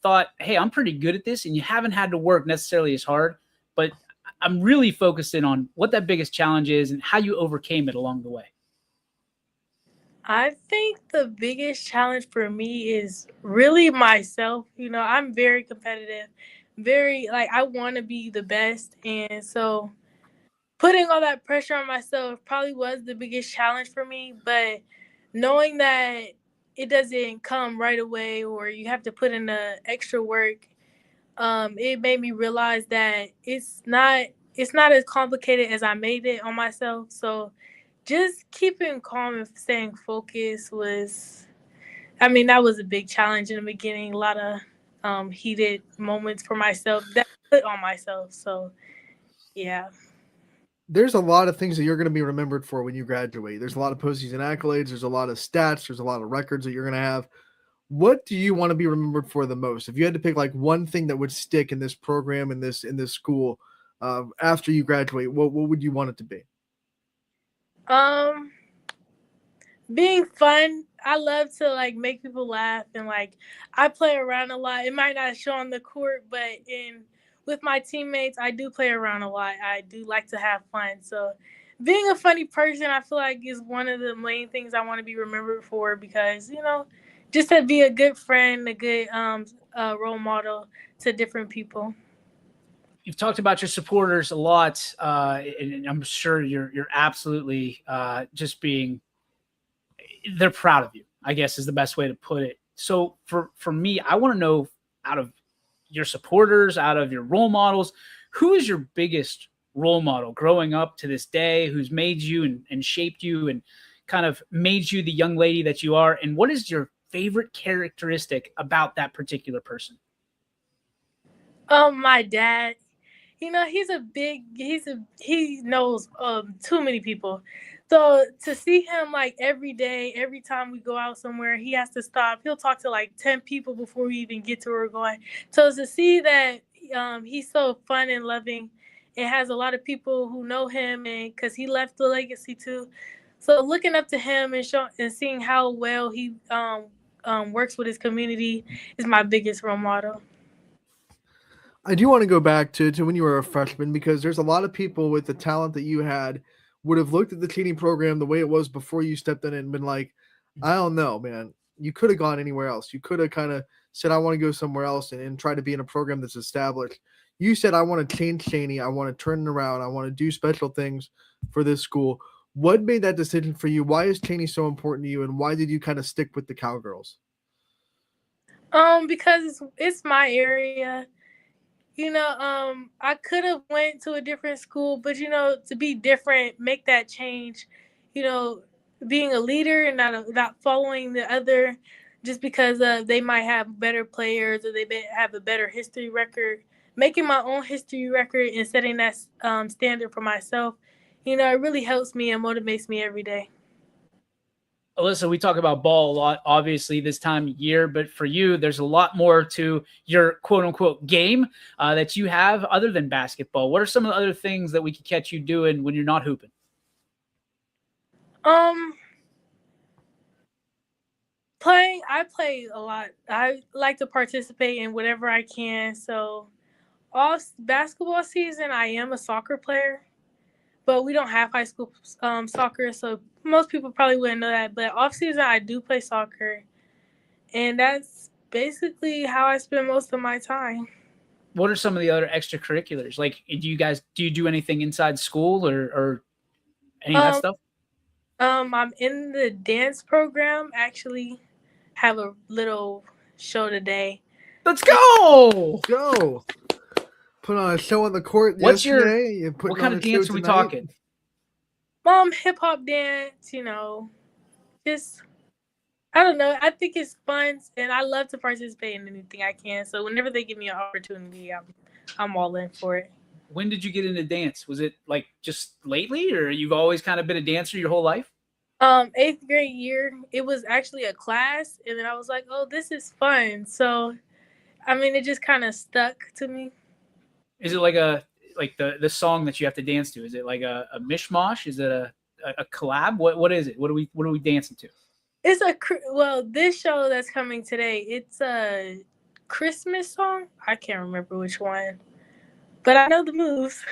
thought, hey, I'm pretty good at this, and you haven't had to work necessarily as hard, but I'm really focused in on what that biggest challenge is and how you overcame it along the way? I think the biggest challenge for me is really myself. I'm very competitive, very I want to be the best. And so putting all that pressure on myself probably was the biggest challenge for me. But knowing that it doesn't come right away, or you have to put in the extra work, it made me realize that it's not as complicated as I made it on myself. So just keeping calm and staying focused that was a big challenge in the beginning. A lot of heated moments for myself that I put on myself. So, yeah. There's a lot of things that you're going to be remembered for when you graduate. There's a lot of postseason accolades. There's a lot of stats. There's a lot of records that you're going to have. What do you want to be remembered for the most? If you had to pick like one thing that would stick in this program, in this school, after you graduate, what would you want it to be? Being fun. I love to make people laugh, and I play around a lot. It might not show on the court, but with my teammates, I do play around a lot. I do like to have fun. So being a funny person, I feel like is one of the main things I want to be remembered for, because just to be a good friend, a good role model to different people. You've talked about your supporters a lot, and I'm sure you're absolutely just being. They're proud of you, I guess, is the best way to put it. So for me, I want to know, out of your supporters, out of your role models, who is your biggest role model growing up to this day, who's made you and shaped you and kind of made you the young lady that you are? And what is your favorite characteristic about that particular person? My dad. He knows too many people. So to see him like every day, every time we go out somewhere, he has to stop. He'll talk to like 10 people before we even get to where we're going. So to see that he's so fun and loving, it has a lot of people who know him, and because he left the legacy too. So looking up to him and seeing how well he works with his community is my biggest role model. I do want to go back to when you were a freshman, because there's a lot of people with the talent that you had would have looked at the Cheney program the way it was before you stepped in and been like, I don't know, man. You could have gone anywhere else. You could have kind of said, I want to go somewhere else and try to be in a program that's established. You said, I want to change Cheney. I want to turn it around. I want to do special things for this school. What made that decision for you? Why is Cheney so important to you? And why did you kind of stick with the Cowgirls? Because it's my area. I could have went to a different school, but to be different, make that change, being a leader and not following the other just because they might have better players or they may have a better history record. Making my own history record and setting that standard for myself, it really helps me and motivates me every day. Alyssa, we talk about ball a lot, obviously, this time of year, but for you, there's a lot more to your quote-unquote game that you have other than basketball. What are some of the other things that we could catch you doing when you're not hooping? I play a lot. I like to participate in whatever I can. So all basketball season, I am a soccer player. But we don't have high school soccer, so most people probably wouldn't know that. But off season, I do play soccer, and that's basically how I spend most of my time. What are some of the other extracurriculars? Like, do you do anything inside school or any of that stuff? I'm in the dance program. Actually, have a little show today. Let's go! Go. Put on a show on the court What yesterday. kind of dance are we talking? Hip hop dance, just, I don't know. I think it's fun, and I love to participate in anything I can. So whenever they give me an opportunity, I'm all in for it. When did you get into dance? Was it like just lately, or you've always kind of been a dancer your whole life? 8th grade year, it was actually a class, and then I was like, oh, this is fun. So, it just kind of stuck to me. Is it like the song that you have to dance to? Is it like a mishmash? Is it a collab? What is it? What are we dancing to? It's this show that's coming today, it's a Christmas song. I can't remember which one, but I know the moves.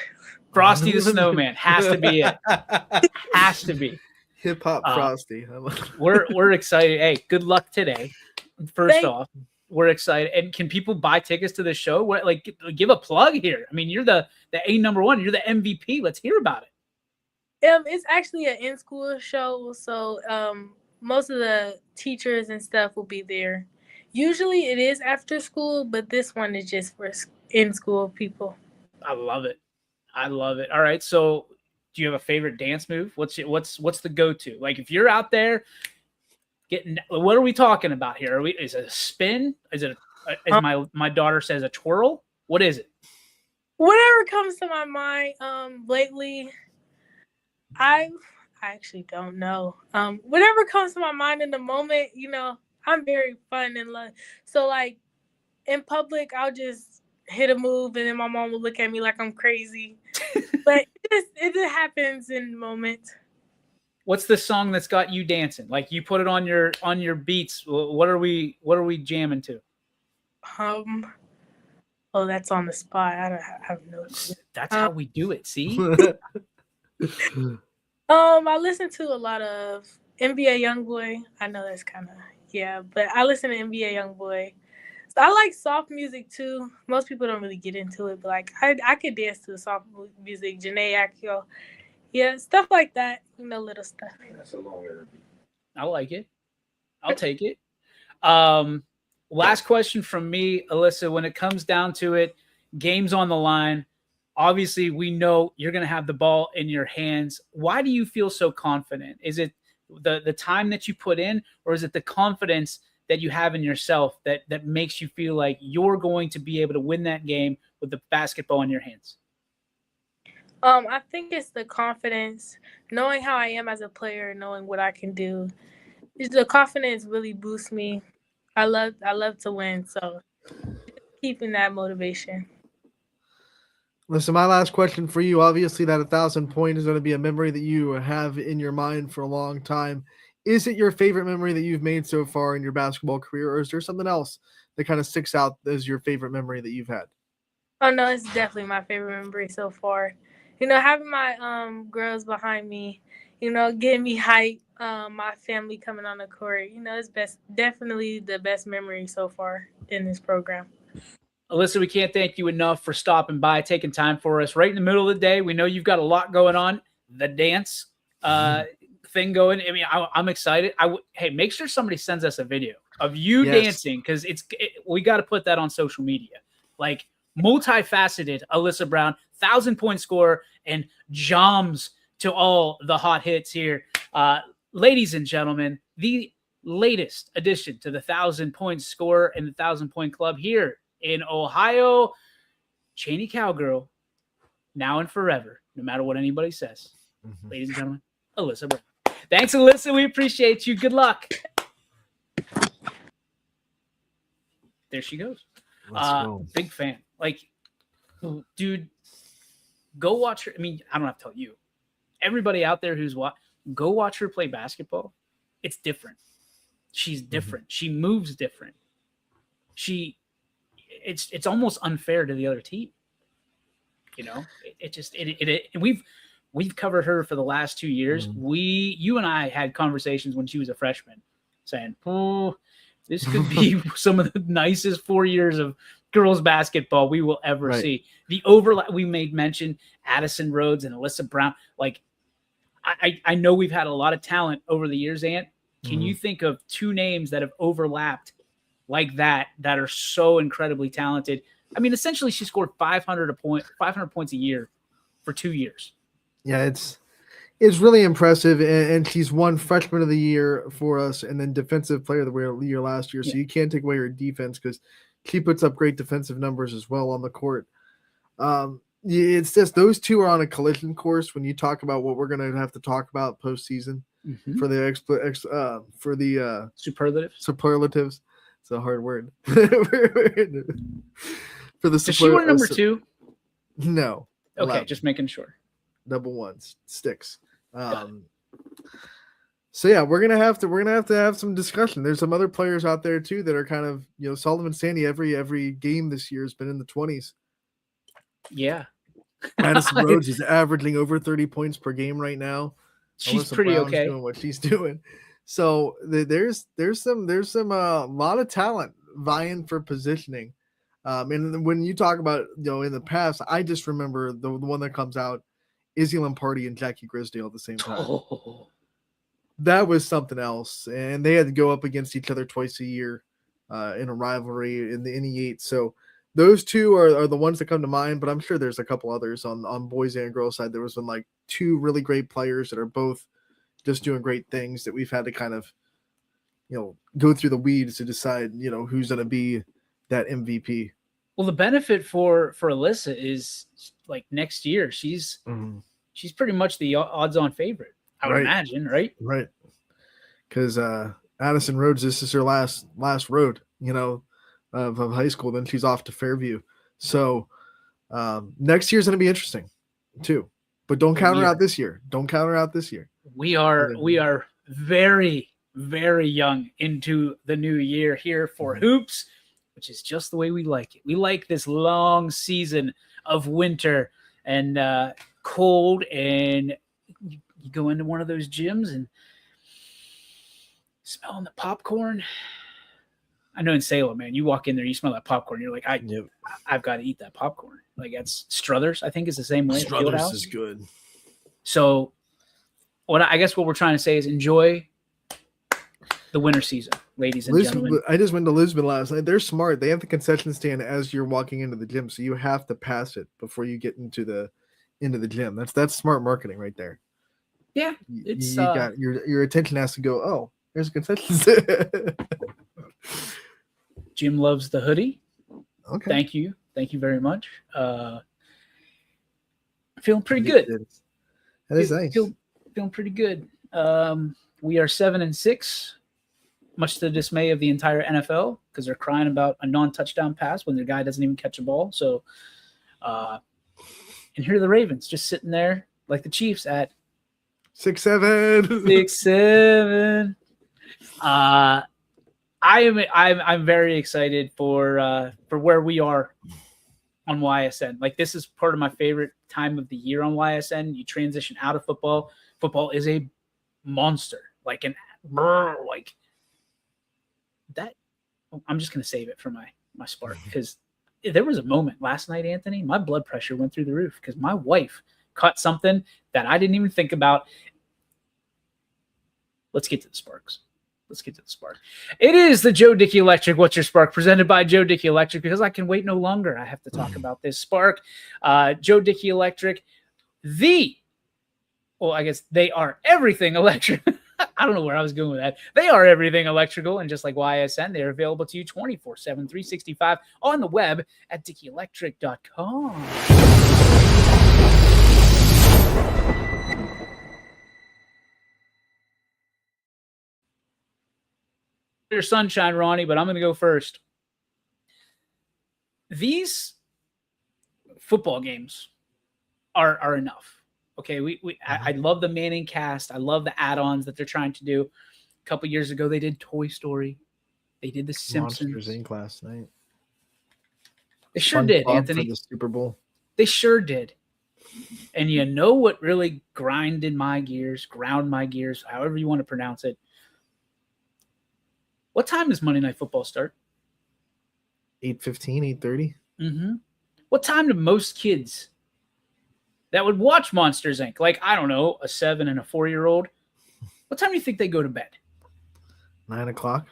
Frosty the Snowman has to be it. Has to be. Hip hop Frosty. We're excited. Hey, good luck today. First off, we're excited. And can people buy tickets to the show? Give a plug here. You're the A1. You're the MVP. Let's hear about it. It's actually an in-school show, so most of the teachers and stuff will be there. Usually it is after school, but this one is just for in-school people. I love it. All right, so do you have a favorite dance move? What's the go-to? Like, if you're out there what are we talking about here? Is it a spin? Is it as my daughter says, a twirl? What is it? Whatever comes to my mind. Lately, I actually don't know. Whatever comes to my mind in the moment, I'm very fun and love. So like in public, I'll just hit a move, and then my mom will look at me like I'm crazy. But it just happens in the moment. What's the song that's got you dancing? Like, you put it on your beats. What are we jamming to? That's on the spot. I have no clue. That's how we do it. See. I listen to a lot of NBA YoungBoy. I know that's kind of Yeah, but I listen to NBA YoungBoy. So I like soft music too. Most people don't really get into it, but like I could dance to the soft music, Janae Akio. Yeah, stuff like that. Little stuff. I like it. I'll take it. Last question from me, Alyssa. When it comes down to it, games on the line. Obviously, we know you're going to have the ball in your hands. Why do you feel so confident? Is it the time that you put in, or is it the confidence that you have in yourself that makes you feel like you're going to be able to win that game with the basketball in your hands? I think it's the confidence, knowing how I am as a player, knowing what I can do. The confidence really boosts me. I love to win, so keeping that motivation. Listen, my last question for you. Obviously, that 1,000 point is going to be a memory that you have in your mind for a long time. Is it your favorite memory that you've made so far in your basketball career, or is there something else that kind of sticks out as your favorite memory that you've had? Oh no, it's definitely my favorite memory so far. Having my girls behind me, getting me hype, my family coming on the court, it's definitely the best memory so far in this program. Alyssa, we can't thank you enough for stopping by, taking time for us right in the middle of the day. We know you've got a lot going on, the dance thing going. I mean, I'm excited. Hey, make sure somebody sends us a video of you dancing, because we got to put that on social media. Like, multifaceted Alyssa Brown, 1,000-point scorer, and joms to all the hot hits here. Ladies and gentlemen, the latest addition to the 1,000-point scorer and the 1,000-point club here in Ohio, Cheney Cowgirl, now and forever, no matter what anybody says. Ladies and gentlemen, Alyssa Brown. Thanks, Alyssa. We appreciate you. Good luck. There she goes. Big fan. Like, dude, go watch her. I mean, I don't have to tell you. Everybody out there who's go watch her play basketball. It's different. She's different. She moves different. It's almost unfair to the other team. We've covered her for the last 2 years. You and I had conversations when she was a freshman saying, this could be some of the nicest 4 years of girls basketball we will ever see. The overlap, we made mention, Addison Rhodes and Alyssa Brown. Like, I know we've had a lot of talent over the years, Ant. Can you think of two names that have overlapped like that are so incredibly talented? I mean, essentially, she scored 500 points a year for 2 years. Yeah, it's really impressive, and she's won Freshman of the Year for us, and then Defensive Player of the Year last year. So you can't take away her defense, because she puts up great defensive numbers as well on the court. It's just those two are on a collision course when you talk about what we're going to have to talk about postseason for the superlatives. It's a hard word. For the Does she want number 2? No. Okay, 11. just making sure. Double ones sticks. So yeah, we're gonna have to have some discussion. There's some other players out there too that are kind of, Sullivan Sandy every game this year has been in the 20s. Yeah. Addison Rhodes is averaging over 30 points per game right now. She's Alyssa pretty Brown's okay. doing what she's doing. So there's some lot of talent vying for positioning. And when you talk about, in the past, I just remember the one that comes out, Izzy Lamparty and Jackie Grisdale at the same time. That was something else. And they had to go up against each other twice a year in a rivalry in the NE8. So those two are the ones that come to mind, but I'm sure there's a couple others on boys and girls side. There was been like two really great players that are both just doing great things that we've had to kind of, go through the weeds to decide, who's going to be that MVP. Well, the benefit for Alyssa is, like, next year she's pretty much the odds-on favorite, I would imagine, right? Right. Because Addison Rhodes, this is her last road, of high school. Then she's off to Fairview. So next year's going to be interesting too. But don't count her out this year. We are very, very young into the new year here for hoops, which is just the way we like it. We like this long season of winter and cold, and you go into one of those gyms and Smelling the popcorn. I know in Salem, man, you walk in there, you smell that popcorn. You're like, I've got to eat that popcorn. Like that's Struthers, I think is the same way. Struthers is good. So I guess what we're trying to say is enjoy the winter season, ladies and gentlemen. I just went to Lisbon last night. They're smart. They have the concession stand as you're walking into the gym, so you have to pass it before you get into the gym. That's smart marketing right there. Yeah, it's you got your attention has to go. Oh, there's a concession stand. Jim loves the hoodie. Okay, thank you very much. Feeling pretty good. That is nice. Feeling pretty good. We are 7-6. Much to the dismay of the entire NFL, because they're crying about a non-touchdown pass when their guy doesn't even catch a ball. So, and here are the Ravens just sitting there like the Chiefs at 6-7. 6-7. I'm very excited for where we are on YSN. Like this is part of my favorite time of the year on YSN. You transition out of football. Football is a monster, like that. I'm just going to save it for my spark, because there was a moment last night, Anthony, my blood pressure went through the roof because my wife caught something that I didn't even think about. Let's get to the sparks. It is the Joe Dickey Electric What's Your Spark, presented by Joe Dickey Electric, because I can wait no longer. I have to talk about this spark. Joe Dickey Electric, I guess they are everything electric. I don't know where I was going with that. They are everything electrical, and just like YSN, they are available to you 24/7, 365 on the web at DickeyElectric.com. Your sunshine, Ronnie, but I'm going to go first. These football games are enough. Okay, I love the Manning cast. I love the add-ons that they're trying to do. A couple years ago, they did Toy Story. They did The Simpsons. Monsters Inc. last night. They sure did, Anthony. For the Super Bowl. They sure did. And you know what really ground my gears, however you want to pronounce it. What time does Monday Night Football start? 8:15, 8:30. Mm-hmm. What time do most kids that would watch Monsters Inc., like, I don't know, a 7 and a 4-year-old, what time do you think they go to bed? 9 o'clock.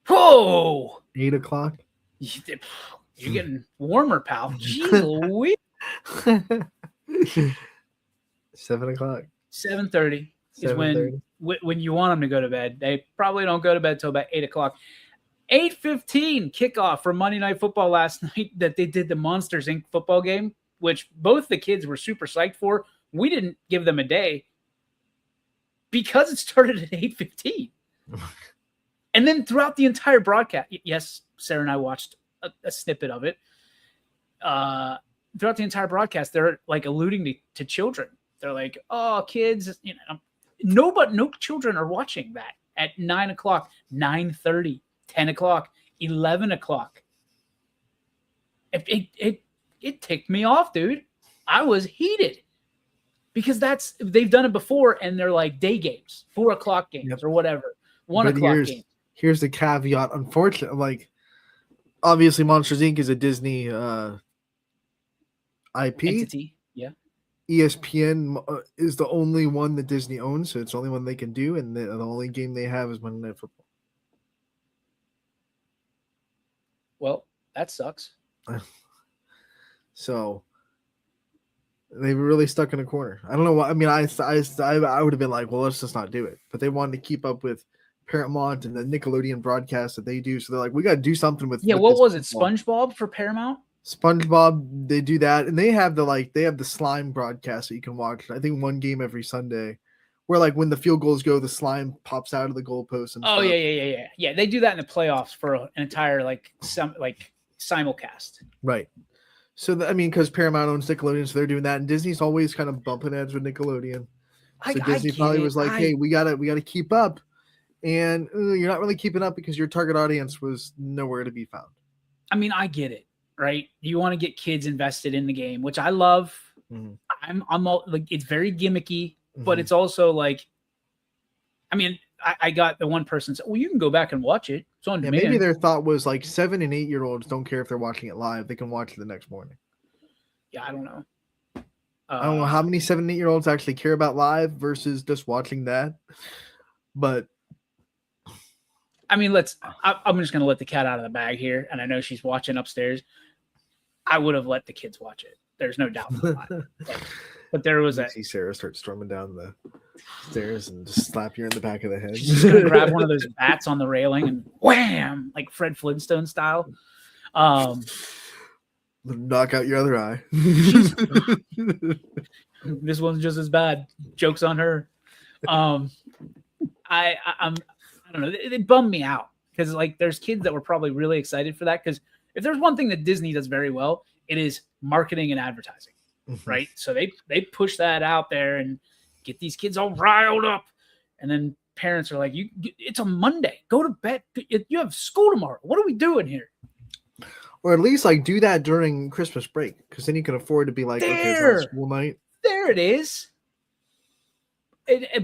Whoa! 8 o'clock. You're getting warmer, pal. Jeez Louise. 7 o'clock. 7:30 is when you want them to go to bed. They probably don't go to bed till about 8 o'clock. 8:15 kickoff for Monday Night Football last night that they did the Monsters Inc. football game, which both the kids were super psyched for. We didn't give them a day because it started at 8:15. And then throughout the entire broadcast, yes, Sarah and I watched a snippet of it. Throughout the entire broadcast, they're like alluding to children. They're like, "Oh, kids, no children are watching that at 9 o'clock, 9:30, 10 o'clock, 11 o'clock." It ticked me off, dude. I was heated because they've done it before, and they're like day games, 4 o'clock games or whatever, 1 o'clock games. Here's the caveat. Unfortunately, like, obviously Monsters Inc. is a Disney IP. Entity, yeah. ESPN is the only one that Disney owns, so it's the only one they can do, and the only game they have is Monday Night Football. Well, that sucks. So they were really stuck in a corner. I don't know what. I mean, I would have been like, well, let's just not do it. But they wanted to keep up with Paramount and the Nickelodeon broadcast that they do. So they're like, we got to do something with. Yeah, with what was it? football. SpongeBob for Paramount? SpongeBob, they do that, and they have the slime broadcast that you can watch. I think one game every Sunday, where like when the field goals go, the slime pops out of the goalpost. Oh stuff. Yeah. They do that in the playoffs for an entire simulcast. Right. So because Paramount owns Nickelodeon, so they're doing that, and Disney's always kind of bumping heads with Nickelodeon. So Disney probably was like, "Hey, we gotta keep up," and you're not really keeping up because your target audience was nowhere to be found. I mean, I get it. Right? You want to get kids invested in the game, which I love. Mm-hmm. I'm all like, it's very gimmicky, but it's also like, I mean, I got the one person said, well, you can go back and watch it. It's on Yeah, demand. maybe their thought was like 7 and 8-year-olds don't care if they're watching it live. They can watch it the next morning. Yeah, I don't know. I don't know how many 7 and 8-year-olds actually care about live versus just watching that. But I mean, I'm just going to let the cat out of the bag here. And I know she's watching upstairs. I would have let the kids watch it. There's no doubt about it. But there was see Sarah start storming down the stairs and just slap you in the back of the head. she's going to grab one of those bats on the railing and wham, like Fred Flintstone style. Knock out your other eye. This one's just as bad. Joke's on her. I don't know. It bummed me out because like there's kids that were probably really excited for that. Because if there's one thing that Disney does very well, it is marketing and advertising, right? So they push that out there and get these kids all riled up, and then parents are like, it's a Monday. Go to bed. You have school tomorrow. What are we doing here? Or at least like do that during Christmas break, because then you can afford to be like, okay, it's not school night. There it is.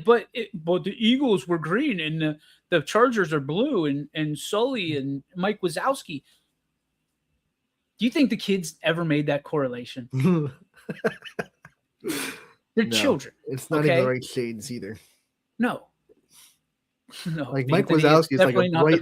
But the Eagles were green and the Chargers are blue, and Sully and Mike Wazowski. Do you think the kids ever made that correlation? They're children. It's not even the right shades either. No. Like Mike Wazowski is like a bright.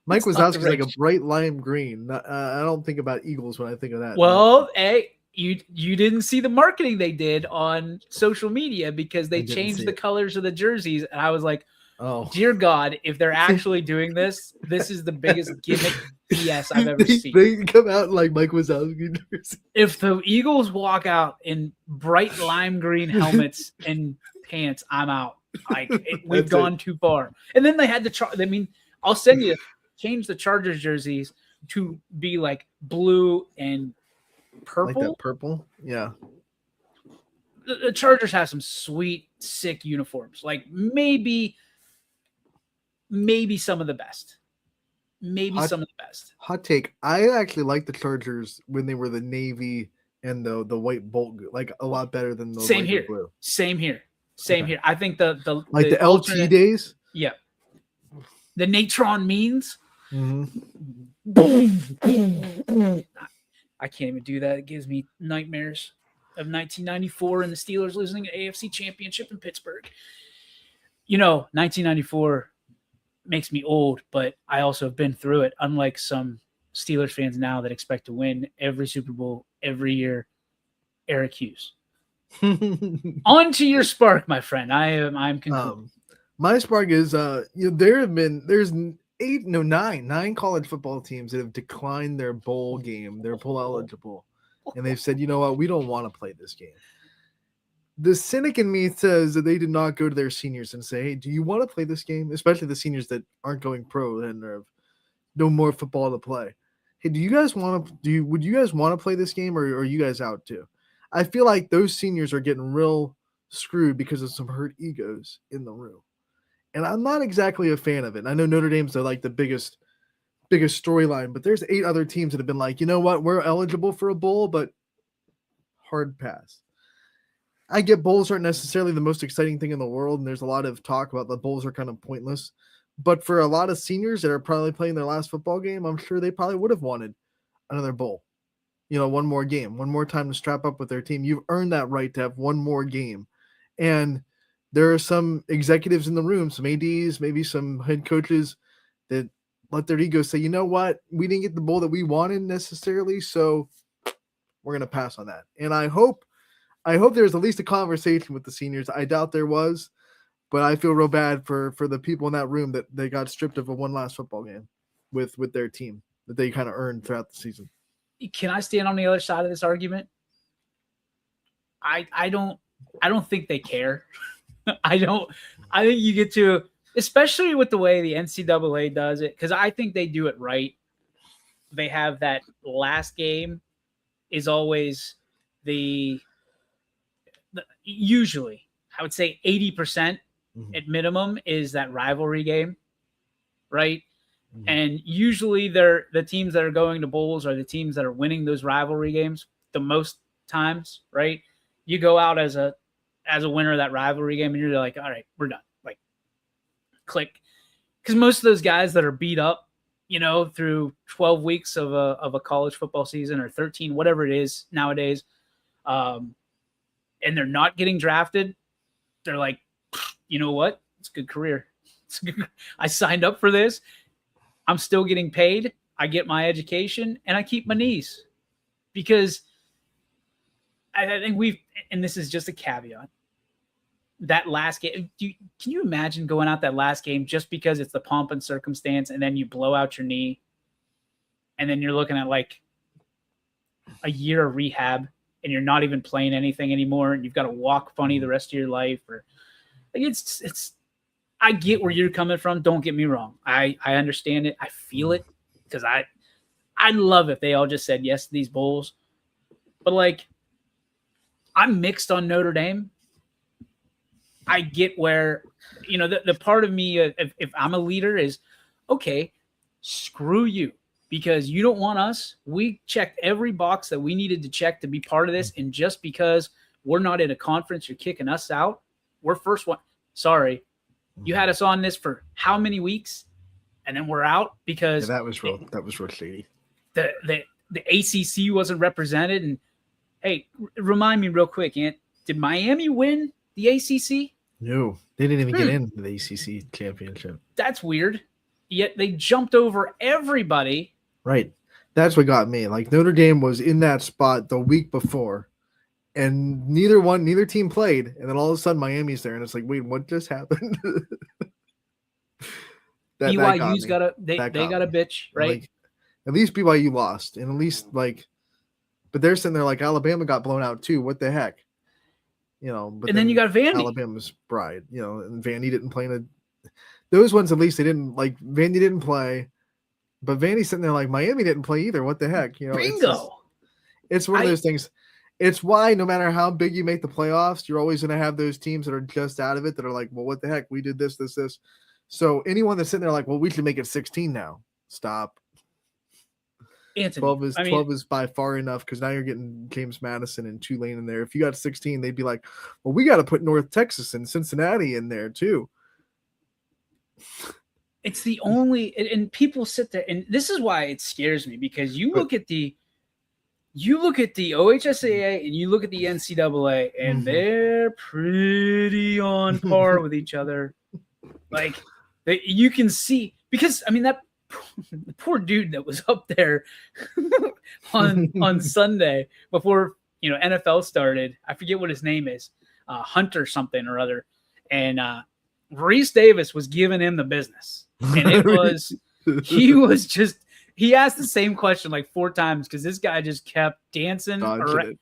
Mike Wazowski is like a bright lime green. I don't think about Eagles when I think of that. Well, hey, you didn't see the marketing they did on social media because they changed the colors of the jerseys, and I was like, oh, dear God, if they're actually doing this, this is the biggest gimmick BS I've ever seen. They come out like Mike Wazowski jersey. If the Eagles walk out in bright lime green helmets and pants, I'm out. Like we've gone too far. And then they had to I'll send you change the Chargers jerseys to be like blue and purple. Like that purple? Yeah. The Chargers have some sweet, sick uniforms. Like maybe some of the best. Some of the best. Hot take. I actually like the Chargers when they were the navy and the white bolt, like a lot better than the Same here. Blue. Same here. I think the LT days. Yeah. The Natron means. Mm-hmm. I can't even do that. It gives me nightmares of 1994 and the Steelers losing an AFC championship in Pittsburgh. 1994 makes me old, but I also have been through it, unlike some Steelers fans now that expect to win every Super Bowl every year. Eric Hughes. On to your spark, my friend. I'm concluding. My spark is there's 9 college football teams that have declined their bowl game. They're bowl eligible, and they've said, you know what, we don't want to play this game. The cynic in me says that they did not go to their seniors and say, hey, do you want to play this game? Especially the seniors that aren't going pro and have no more football to play. Hey, would you guys want to play this game, or are you guys out too? I feel like those seniors are getting real screwed because of some hurt egos in the room. And I'm not exactly a fan of it. I know Notre Dame's like the biggest storyline, but there's 8 other teams that have been like, you know what, we're eligible for a bowl, but hard pass. I get bowls aren't necessarily the most exciting thing in the world, and there's a lot of talk about the bowls are kind of pointless. But for a lot of seniors that are probably playing their last football game, I'm sure they probably would have wanted another bowl. One more game, one more time to strap up with their team. You've earned that right to have one more game. And there are some executives in the room, some ADs, maybe some head coaches that let their ego say, you know what, we didn't get the bowl that we wanted necessarily, so we're going to pass on that. And I hope there's at least a conversation with the seniors. I doubt there was, but I feel real bad for the people in that room that they got stripped of one last football game with their team that they kind of earned throughout the season. Can I stand on the other side of this argument? I don't think they care. I think you get to, especially with the way the NCAA does it, because I think they do it right. They have that last game is always usually, I would say 80% at minimum is that rivalry game, right? Mm-hmm. And usually the teams that are going to bowls are the teams that are winning those rivalry games the most times, right? You go out as a winner of that rivalry game and you're like, all right, we're done. Like click. Because most of those guys that are beat up, through 12 weeks of a college football season or 13, whatever it is nowadays, and they're not getting drafted, they're like, you know what? It's a good career. I signed up for this. I'm still getting paid. I get my education and I keep my knees, because I think and this is just a caveat, that last game, can you imagine going out that last game just because it's the pomp and circumstance, and then you blow out your knee, and then you're looking at like a year of rehab, and you're not even playing anything anymore, and you've got to walk funny the rest of your life, or like it's. I get where you're coming from. Don't get me wrong. I understand it. I feel it, because I'd love if they all just said yes to these bowls, but like, I'm mixed on Notre Dame. I get where, the part of me, if I'm a leader, is, okay, screw you, because you don't want us. We checked every box that we needed to check to be part of this, and just because we're not in a conference, you're kicking us out. We're first one. Sorry. You had us on this for how many weeks, and then we're out because that was real shady. The ACC wasn't represented. And hey, remind me real quick, Ant, did Miami win the ACC? No, they didn't even get into the ACC championship. That's weird. Yet they jumped over everybody. Right. That's what got me. Like, Notre Dame was in that spot the week before, and neither team played. And then all of a sudden Miami's there, and it's like, wait, what just happened? BYU's got a bitch, right? Like, at least BYU lost, and at least but they're sitting there like, Alabama got blown out too. What the heck? But and then you got Vandy, Alabama's bride, and Vandy didn't play those ones. At least they didn't, like, Vandy didn't play, but Vandy's sitting there like, Miami didn't play either. What the heck? Bingo. It's one of those things. It's why no matter how big you make the playoffs, you're always going to have those teams that are just out of it that are like, well, what the heck? We did this. So anyone that's sitting there like, well, we should make it 16 now. Stop. Anthony, 12 is by far enough, because now you're getting James Madison and Tulane in there. If you got 16, they'd be like, well, we got to put North Texas and Cincinnati in there too. It's the only, and people sit there, and this is why it scares me, because you look at the OHSAA and you look at the NCAA, and they're pretty on par with each other. Like, you can see, because that the poor dude that was up there on Sunday before NFL started, I forget what his name is, Hunter something or other, and Reese Davis was giving him the business, and it was he asked the same question like 4 times, because this guy just kept dancing around.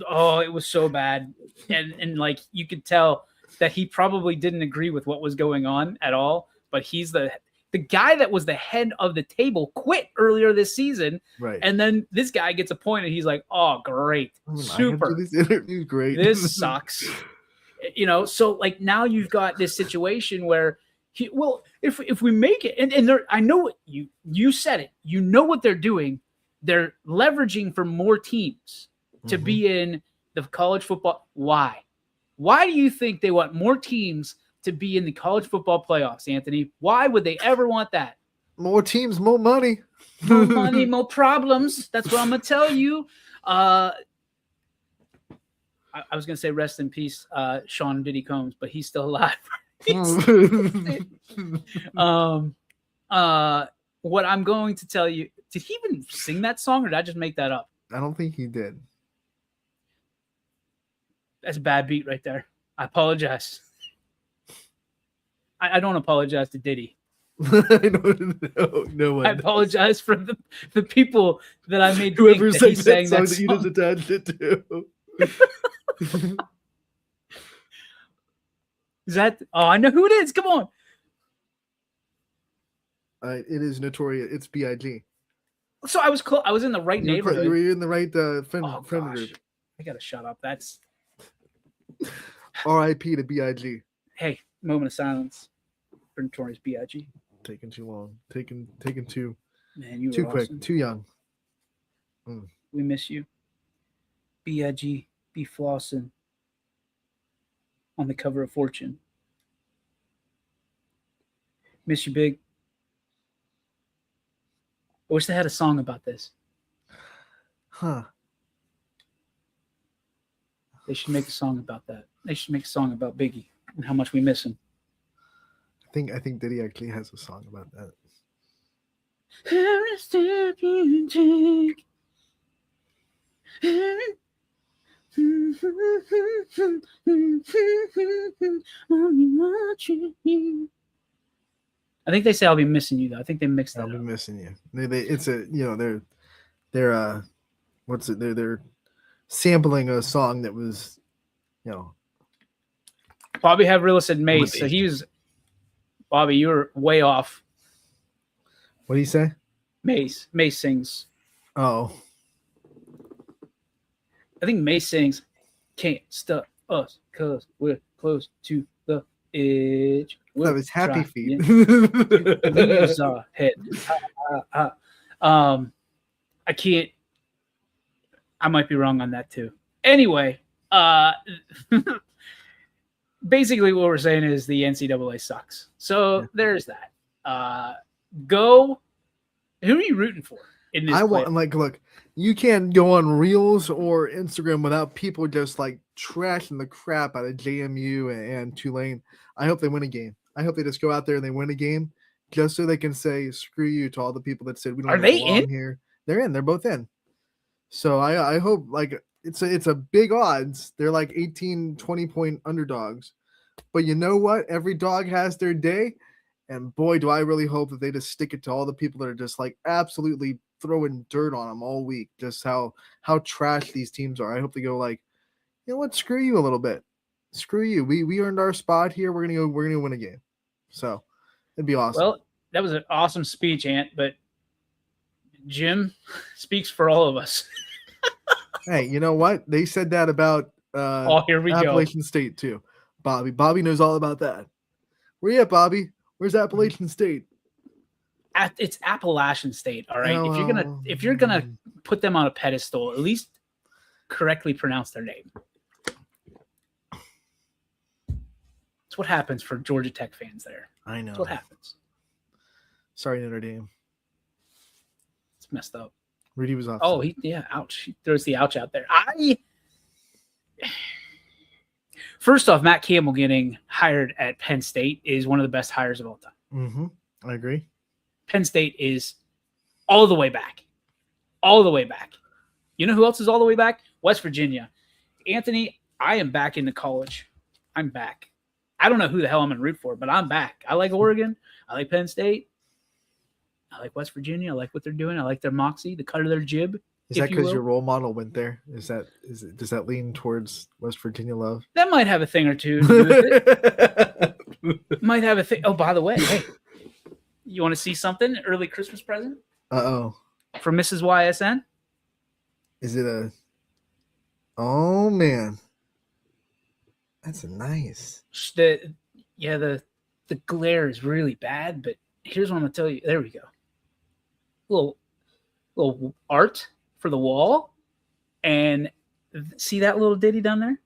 Oh, it was so bad, and like, you could tell that he probably didn't agree with what was going on at all, but he's the guy that was the head of the table quit earlier this season. Right. And then this guy gets appointed. He's like, oh, great. Super. This interview's great. This sucks. So like, now you've got this situation where if we make it, and I know you said it, what they're doing. They're leveraging for more teams to be in the college football. Why do you think they want more teams to be in the college football playoffs, Anthony? Why would they ever want that? More teams, more money. More money, more problems. That's what I'm going to tell you. I was going to say rest in peace, Sean Diddy Combs, but he's still alive. What I'm going to tell you, did he even sing that song, or did I just make that up? I don't think he did. That's a bad beat right there. I apologize. I don't apologize to Diddy. No one. I apologize for the people that I made. Whoever think that sang he that sang song that you just attached it to. Is that? Oh, I know who it is. Come on. It is Notorious. It's B.I.G. So I was close. I was in the right neighborhood. You were in the right friend gosh. group. I gotta shut up. That's R.I.P. to B.I.G. Hey, moment of silence for Notorious B.I.G. Taking too long. Taking too. Man, you were too awesome. quick. Too young. We miss you. B.I.G. be flossing on the cover of Fortune. Miss you big. I wish they had a song about this. Huh. They should make a song about that. They should make a song about Biggie and how much we miss him. I think Diddy actually has a song about that. Every step you take. I think they say I'll be missing you though. I think they mixed that I'll be up. missing you. It's a they're what's it? They're sampling a song that was, Bobby Havrilla said Mace, so he was. Bobby, you were way off. What do you say? Mace sings. Oh, I think Mace sings, "Can't stop us 'cause we're close to the edge." that was Happy Feet. Lose our head. I can't. I might be wrong on that too. Anyway, basically what we're saying is the NCAA sucks. So there's that. Go. Who are you rooting for in this? Look, you can't go on Reels or Instagram without people just like trashing the crap out of JMU and Tulane. I hope they win a game. I hope they just go out there and they win a game, just so they can say "screw you" to all the people that said we don't. Are they belong in? here? They're in. They're both in. So I hope it's a big odds. They're like 18, 20 point underdogs. But you know what? Every dog has their day. And boy, do I really hope that they just stick it to all the people that are just like absolutely throwing dirt on them all week. Just how trash these teams are. I hope they go like, you know what? Screw you a little bit. Screw you. We earned our spot here. We're gonna win a game. So it'd be awesome. Well, that was an awesome speech, Ant. But Jim speaks for all of us. Hey, you know what? They said that about Here we go. Appalachian State too. Bobby knows all about that. Where you at, Bobby? Where's Appalachian State? It's Appalachian State, all right. Oh. If you're gonna put them on a pedestal, at least correctly pronounce their name. It's what happens for Georgia Tech fans there. I know. That's what happens. Sorry, Notre Dame. It's messed up. Rudy was off. Oh, ouch. He throws the ouch out there. First off, Matt Campbell getting hired at Penn State is one of the best hires of all time. Mm-hmm. I agree. Penn State is all the way back. All the way back. You know who else is all the way back? West Virginia. Anthony, I am back into college. I'm back. I don't know who the hell I'm going to root for, but I'm back. I like Oregon. I like Penn State. I like West Virginia. I like what they're doing. I like their moxie, the cut of their jib. Is that because your role model went there? Does that lean towards West Virginia love? That might have a thing or two to do with it. Might have a thing. Oh, by the way, hey, you want to see something? Early Christmas present? Uh-oh. From Mrs. YSN? Is it a... Oh, man. That's nice. The glare is really bad, but here's what I'm going to tell you. There we go. Little art for the wall. And see that little ditty down there?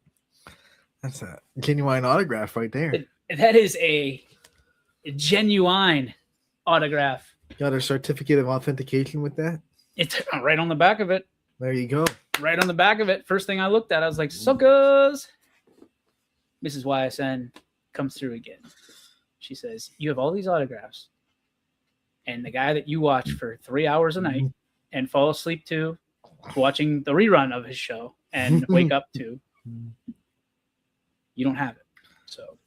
That's a genuine autograph right there. That is a genuine autograph. Got a certificate of authentication with that? It's right on the back of it. There you go. Right on the back of it. First thing I looked at, I was like, suckers. Mrs. YSN comes through again. She says, you have all these autographs. And the guy that you watch for 3 hours a night and fall asleep to, watching the rerun of his show and wake up to, you don't have it. So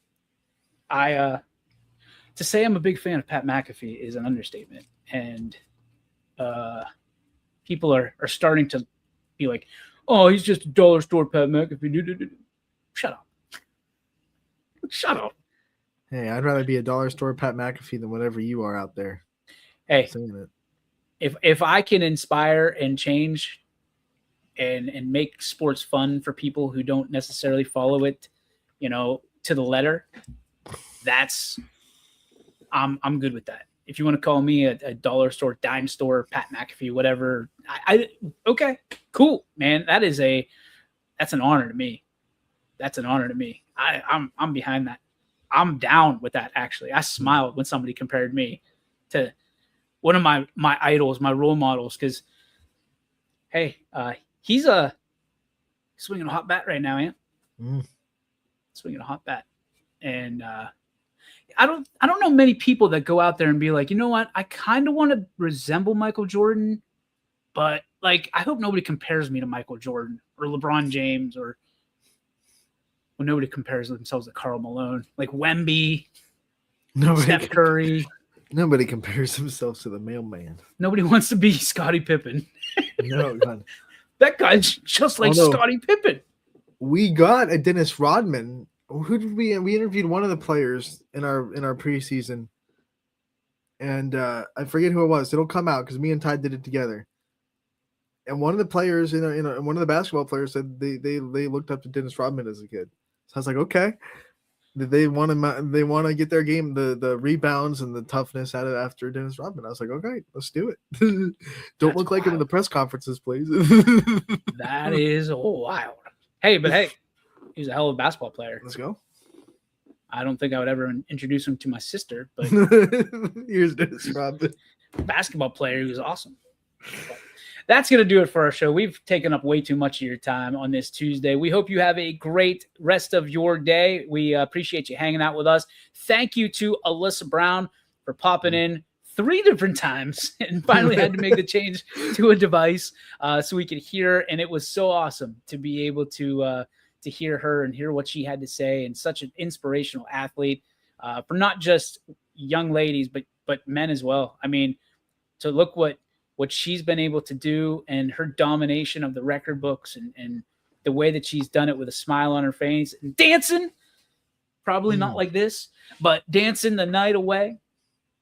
to say I'm a big fan of Pat McAfee is an understatement. And people are starting to be like, oh, he's just a dollar store Pat McAfee. Shut up. Shut up. Hey, I'd rather be a dollar store Pat McAfee than whatever you are out there. Hey, saying it. If I can inspire and change and make sports fun for people who don't necessarily follow it, to the letter, I'm good with that. If you want to call me a dollar store, dime store, Pat McAfee, whatever, okay, cool, man. That's an honor to me. That's an honor to me. I'm behind that. I'm down with that. Actually, I smiled when somebody compared me to one of my idols, my role models, because hey, he's swinging a hot bat right now, Ant. Swinging a hot bat, and I don't know many people that go out there and be like, you know what, I kind of want to resemble Michael Jordan, but like I hope nobody compares me to Michael Jordan or LeBron James, or well, nobody compares themselves to Karl Malone, like Wemby, Steph Curry. Nobody compares themselves to the mailman. Nobody wants to be Scottie Pippen. No, God. That guy's just like Scottie Pippen. We got a Dennis Rodman. Who did we interviewed one of the players in our preseason, and I forget who it was. It'll come out because me and Ty did it together. And one of the players one of the basketball players said they looked up to Dennis Rodman as a kid. So I was like, okay. They want to get their game, the rebounds and the toughness out of after Dennis Rodman. I was like, okay, let's do it. Don't look like him in the press conferences, please. That is wild. Hey, but hey, he's a hell of a basketball player. Let's go. I don't think I would ever introduce him to my sister, but here's Dennis Rodman. Basketball player, he was awesome. But that's going to do it for our show. We've taken up way too much of your time on this Tuesday. We hope you have a great rest of your day. We appreciate you hanging out with us. Thank you to Alyssa Brown for popping in 3 different times and finally had to make the change to a device so we could hear. And it was so awesome to be able to hear her and hear what she had to say, and such an inspirational athlete for not just young ladies, but men as well. I mean, to look what she's been able to do and her domination of the record books and the way that she's done it with a smile on her face and dancing, probably not like this, but dancing the night away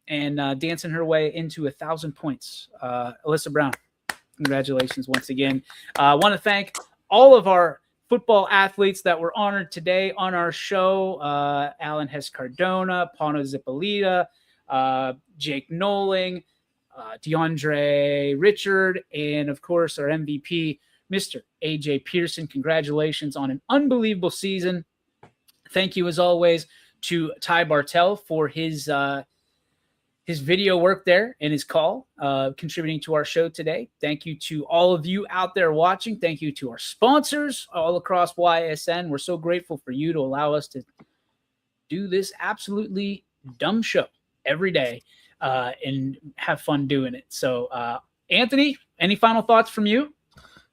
and dancing her way into 1,000 points. Alyssa Brown, congratulations once again. I want to thank all of our football athletes that were honored today on our show. Alan Hess-Cardona, Pano Zipolita, Jake Noling, DeAndre Richard, and of course our MVP, Mr. AJ Pearson. Congratulations on an unbelievable season. Thank you as always to Ty Bartell for his video work there and his call, contributing to our show today. Thank you to all of you out there watching. Thank you to our sponsors all across YSN. We're so grateful for you to allow us to do this absolutely dumb show every day. And have fun doing it. So, Anthony, any final thoughts from you?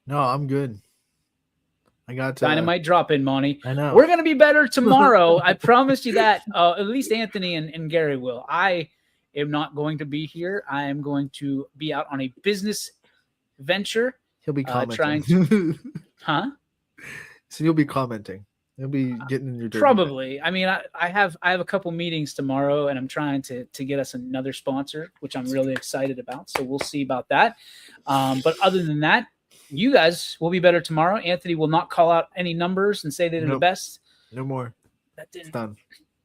No, I'm good. I got dynamite drop in, Monty. I know. We're going to be better tomorrow. I promised you that. At least Anthony and Gary will. I am not going to be here. I am going to be out on a business venture. He'll be commenting. So you'll be commenting. He'll be getting in your dirty probably. Bit. I mean, I have a couple meetings tomorrow, and I'm trying to get us another sponsor, which I'm really excited about. So we'll see about that. But other than that, you guys will be better tomorrow. Anthony will not call out any numbers and say they're the best. No more. It's done.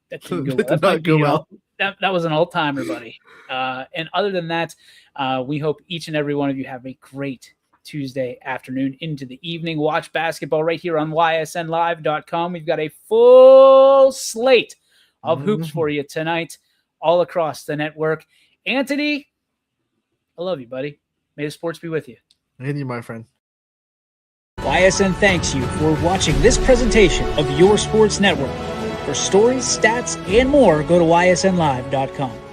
That didn't go well. That did not go well. That was an all-timer, buddy. And other than that, we hope each and every one of you have a great Tuesday afternoon into the evening. Watch basketball right here on ysnlive.com. We've got a full slate of hoops for you tonight all across the network. Anthony, I love you, buddy. May the sports be with you. And you, my friend. YSN thanks you for watching this presentation of Your Sports Network. For stories, stats, and more, go to ysnlive.com.